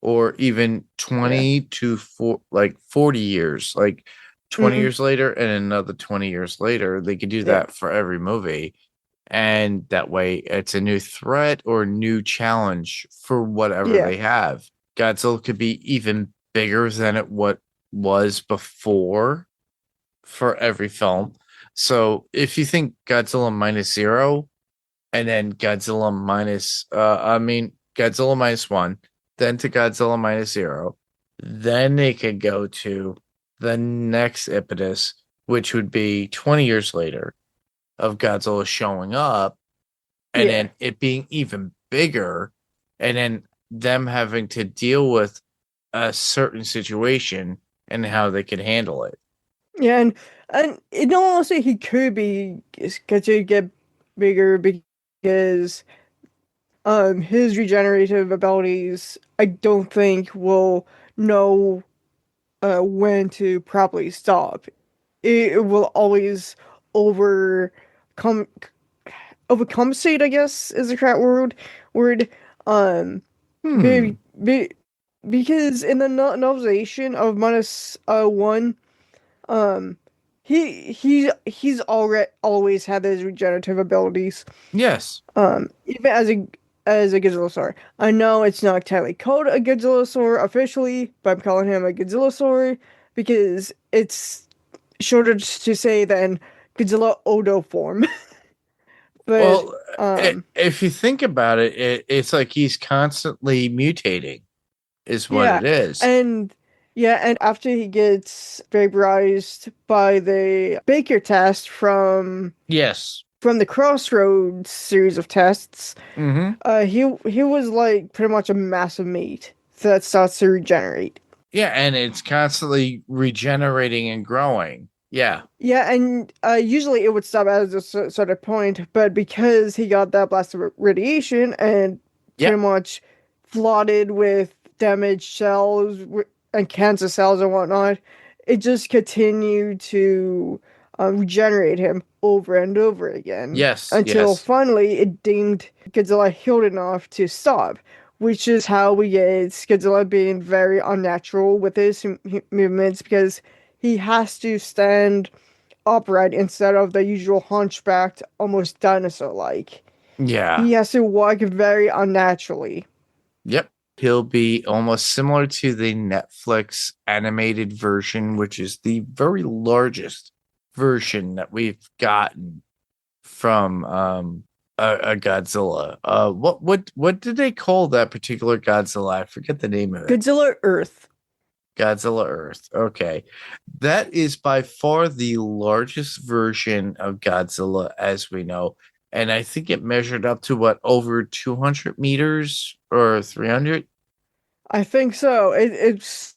or even 20 to 40 years, like 20 years later and another 20 years later. They could do that for every movie. And that way it's a new threat or new challenge for whatever they have. Godzilla could be even bigger than it was before for every film. So if you think Godzilla minus 0 and then Godzilla minus one, then to Godzilla minus 0, then they could go to the next impetus, which would be 20 years later of Godzilla showing up and then it being even bigger and then them having to deal with a certain situation and how they could handle it. Yeah, and in all honesty, he could get bigger because his regenerative abilities, I don't think will know when to properly stop. It will always overcompensate, I guess is the correct word. Because in the novelization of minus one, he's already always had those regenerative abilities. Yes. Even as a Godzillasaur. I know it's not technically called a Godzillasaur officially, but I'm calling him a Godzillasaur because it's shorter to say than Godzilla Odo form. But if you think about it, it's like he's constantly mutating, is what it is. And after he gets vaporized by the Baker test from the Crossroads series of tests, he was like pretty much a mass of meat that starts to regenerate. Yeah, and it's constantly regenerating and growing. Yeah. Yeah, and usually it would stop at a certain point, but because he got that blast of radiation and pretty much flooded with damaged cells and cancer cells and whatnot, it just continued to regenerate him over and over again. Until finally it deemed Godzilla healed enough to stop, which is how we get Godzilla being very unnatural with his movements because he has to stand upright instead of the usual hunchbacked, almost dinosaur-like. Yeah. He has to walk very unnaturally. Yep. He'll be almost similar to the Netflix animated version, which is the very largest version that we've gotten from a Godzilla. What did they call that particular Godzilla? I forget the name of it. Godzilla Earth. Godzilla Earth. Okay. That is by far the largest version of Godzilla as we know. And I think it measured up to over 200 meters or 300? I think so. It's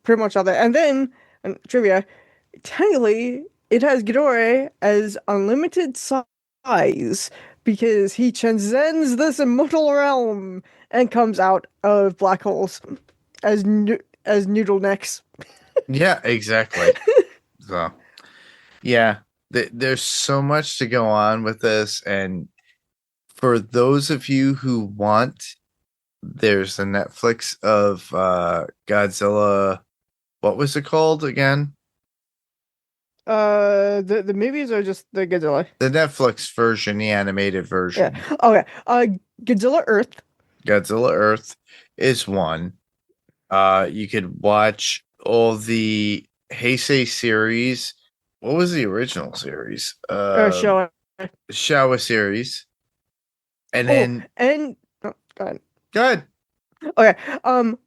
pretty much all that. And then, trivia, technically, it has Ghidorah as unlimited size because he transcends this immortal realm and comes out of black holes as noodle necks. Yeah, exactly. So, yeah, there's so much to go on with this. And for those of you who want, there's a Netflix of Godzilla. What was it called again? The movies are just the Godzilla. The Netflix version, the animated version. Yeah. Okay. Godzilla Earth. Godzilla Earth is one. You could watch all the Heisei series. What was the original series? Showa. Showa series. And then go ahead. Good. Okay. And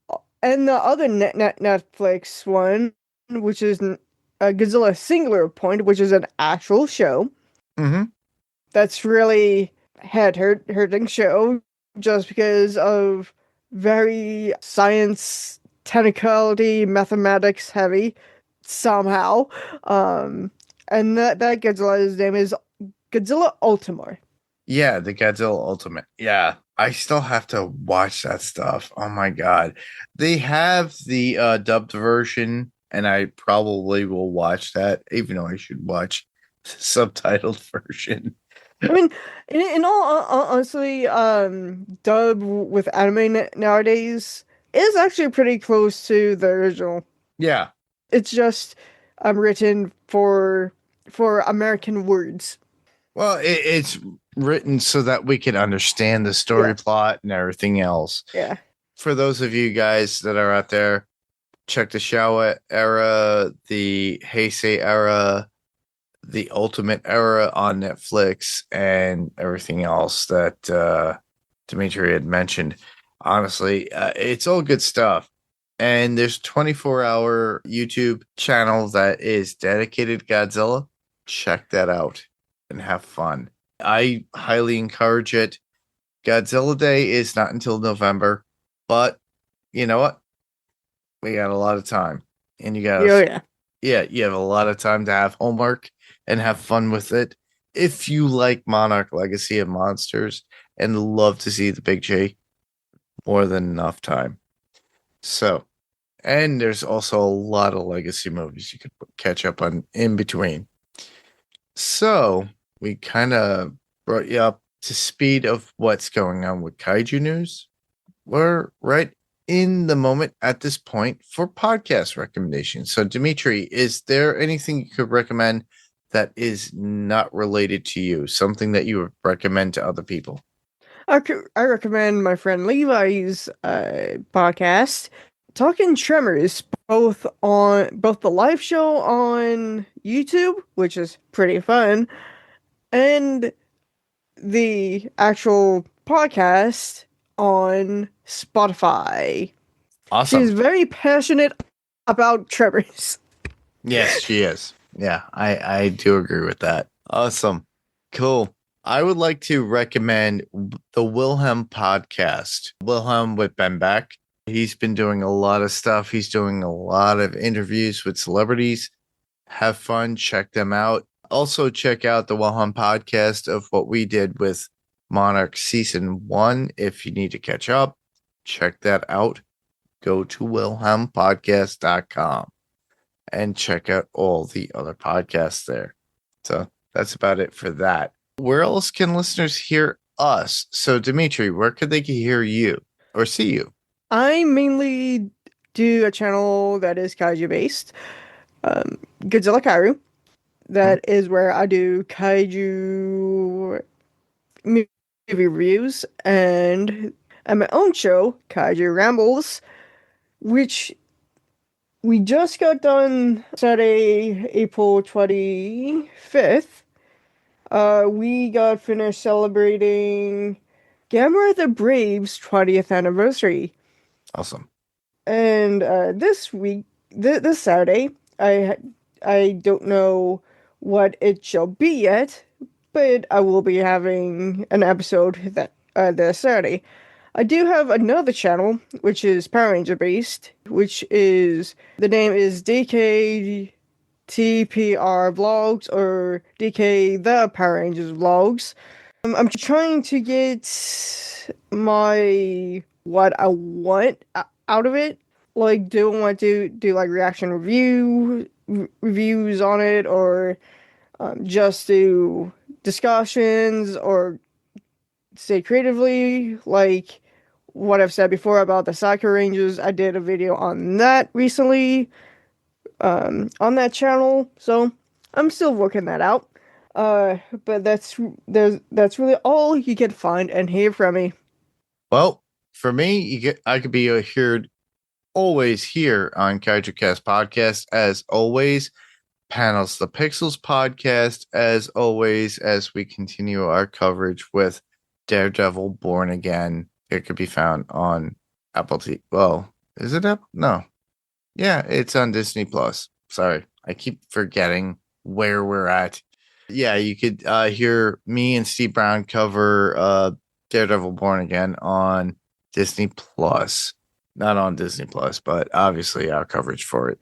the other Netflix one, which is Godzilla Singular Point, which is an actual show. Mm-hmm. That's really head-hurting show, just because of very science technicality, mathematics heavy somehow. And that Godzilla's name is Godzilla Ultimate. Yeah, the Godzilla Ultimate. Yeah, I still have to watch that stuff. Oh my god. They have the dubbed version, and I probably will watch that, even though I should watch the subtitled version. I mean, in all honestly, dub with anime nowadays is actually pretty close to the original. Yeah. It's just written for American words. Well, it's written so that we can understand the story plot and everything else. Yeah. For those of you guys that are out there, check the Showa era, the Heisei era, the Ultimate era on Netflix, and everything else that Dimitri had mentioned. Honestly, it's all good stuff. And there's a 24-hour YouTube channel that is dedicated to Godzilla. Check that out and have fun. I highly encourage it. Godzilla Day is not until November, but you know what? We got a lot of time, and you got you have a lot of time to have homework and have fun with it. If you like Monarch Legacy of Monsters and love to see the Big J, more than enough time. So, and there's also a lot of legacy movies you could catch up on in between. So, we kind of brought you up to speed of what's going on with Kaiju news. We're right in the moment at this point for podcast recommendations. So, Dimitri, is there anything you could recommend that is not related to you? Something that you would recommend to other people? I recommend my friend Levi's podcast, Talking Tremors, both the live show on YouTube, which is pretty fun, and the actual podcast on Spotify. Awesome. She's very passionate about Tremors. Yes, she is. Yeah, I do agree with that. Awesome. Cool. I would like to recommend the Wilhelm podcast. Wilhelm with Ben Beck. He's been doing a lot of stuff. He's doing a lot of interviews with celebrities. Have fun. Check them out. Also, check out the Wilhelm podcast of what we did with Monarch Season 1. If you need to catch up, check that out. Go to wilhelmpodcast.com and check out all the other podcasts there. So that's about it for that. Where else can listeners hear us? So, Dimitri, where could they hear you or see you? I mainly do a channel that is kaiju based, Godzilla Kaiju. That is where I do kaiju movie reviews, and my own show, Kaiju Rambles, which we just got done Saturday, April 25th. We got finished celebrating Gamera the Brave's 20th anniversary. Awesome. And this week, this Saturday, I don't know what it shall be yet, but I will be having an episode that this Saturday. I do have another channel, which is Power Ranger based, which is, the name is DK TPR Vlogs, or DK The Power Rangers Vlogs. I'm trying to get what I want out of it. Like, do I want to do like reaction reviews on it, or just do discussions, or say creatively, like what I've said before about the Psycho Rangers. I did a video on that recently on that channel, so I'm still working that out. But that's really all you can find and hear from me. Well, for me, I could be heard always here on Kaiju Cast Podcast, as always. Panels the Pixels podcast, as always, as we continue our coverage with Daredevil Born Again. It could be found on Apple TV. Well, is it Apple? No. Yeah, it's on Disney Plus. Sorry, I keep forgetting where we're at. Yeah, you could hear me and Steve Brown cover Daredevil Born Again on Disney Plus. not on Disney Plus, but obviously our coverage for it.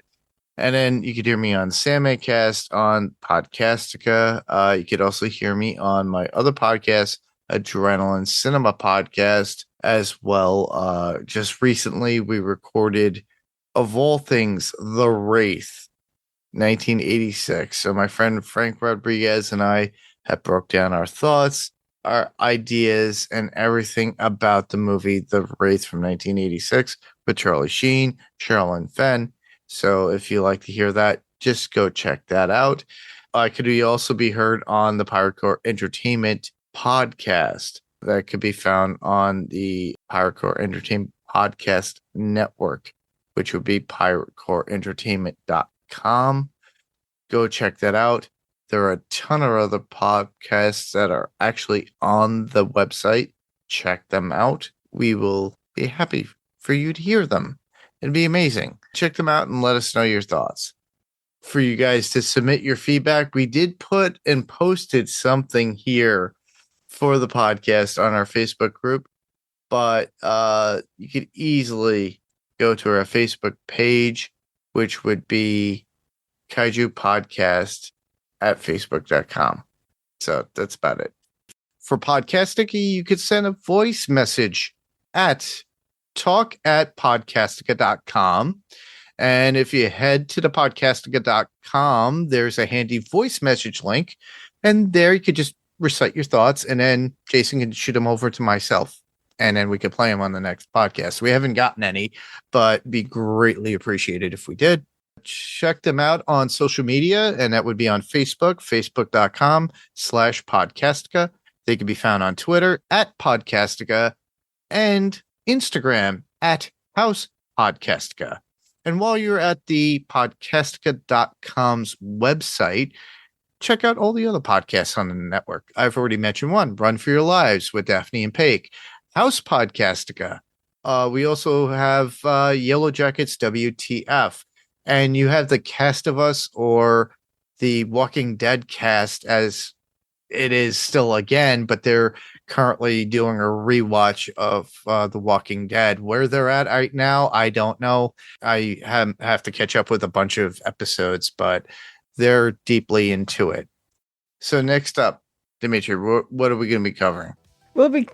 And then you could hear me on Cast on Podcastica. You could also hear me on my other podcast, Adrenaline Cinema Podcast, as well. Just recently, we recorded, of all things, The Wraith, 1986. So my friend Frank Rodriguez and I have broke down our thoughts, our ideas, and everything about the movie The Wraith from 1986 with Charlie Sheen, Sherilyn Fenn. So if you like to hear that, just go check that out. Could also be heard on the Pirate Core Entertainment podcast that could be found on the Pirate Core Entertainment Podcast Network, which would be piratecoreentertainment.com. Go check that out. There are a ton of other podcasts that are actually on the website. Check them out. We will be happy for you to hear them. It'd be amazing. Check them out and let us know your thoughts. For you guys to submit your feedback, we did put and posted something here for the podcast on our Facebook group, but you could easily go to our Facebook page, which would be Kaiju Podcast at facebook.com. So that's about it. For Podcastica, you could send a voice message at talk@podcastica.com. And if you head to the podcastica.com, there's a handy voice message link. And there you could just recite your thoughts, and then Jason can shoot them over to myself. And then we could play them on the next podcast. We haven't gotten any, but it'd be greatly appreciated if we did. Check them out on social media, and that would be on Facebook, facebook.com/Podcastica. They can be found on Twitter @Podcastica and Instagram @HousePodcastica. And while you're at the Podcastica.com's website, check out all the other podcasts on the network. I've already mentioned one, Run for Your Lives with Daphne and Paige, House Podcastica. We also have Yellow Jackets WTF. And you have the Cast of Us, or the Walking Dead cast, as it is still again, but they're currently doing a rewatch of The Walking Dead. Where they're at right now, I don't know. I have to catch up with a bunch of episodes, but they're deeply into it. So next up, Dimitri, what are we going to be covering? We'll be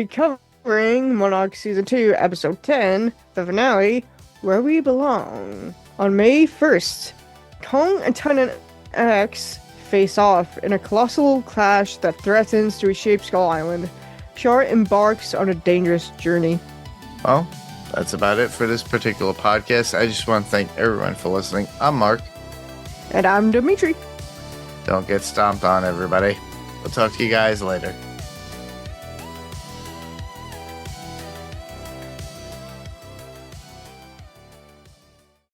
covering Monarch Season 2, Episode 10, the finale, Where We Belong. On May 1st, Kong and Titan X face off in a colossal clash that threatens to reshape Skull Island. Shaw embarks on a dangerous journey. Well, that's about it for this particular podcast. I just want to thank everyone for listening. I'm Mark. And I'm Dimitri. Don't get stomped on, everybody. We'll talk to you guys later.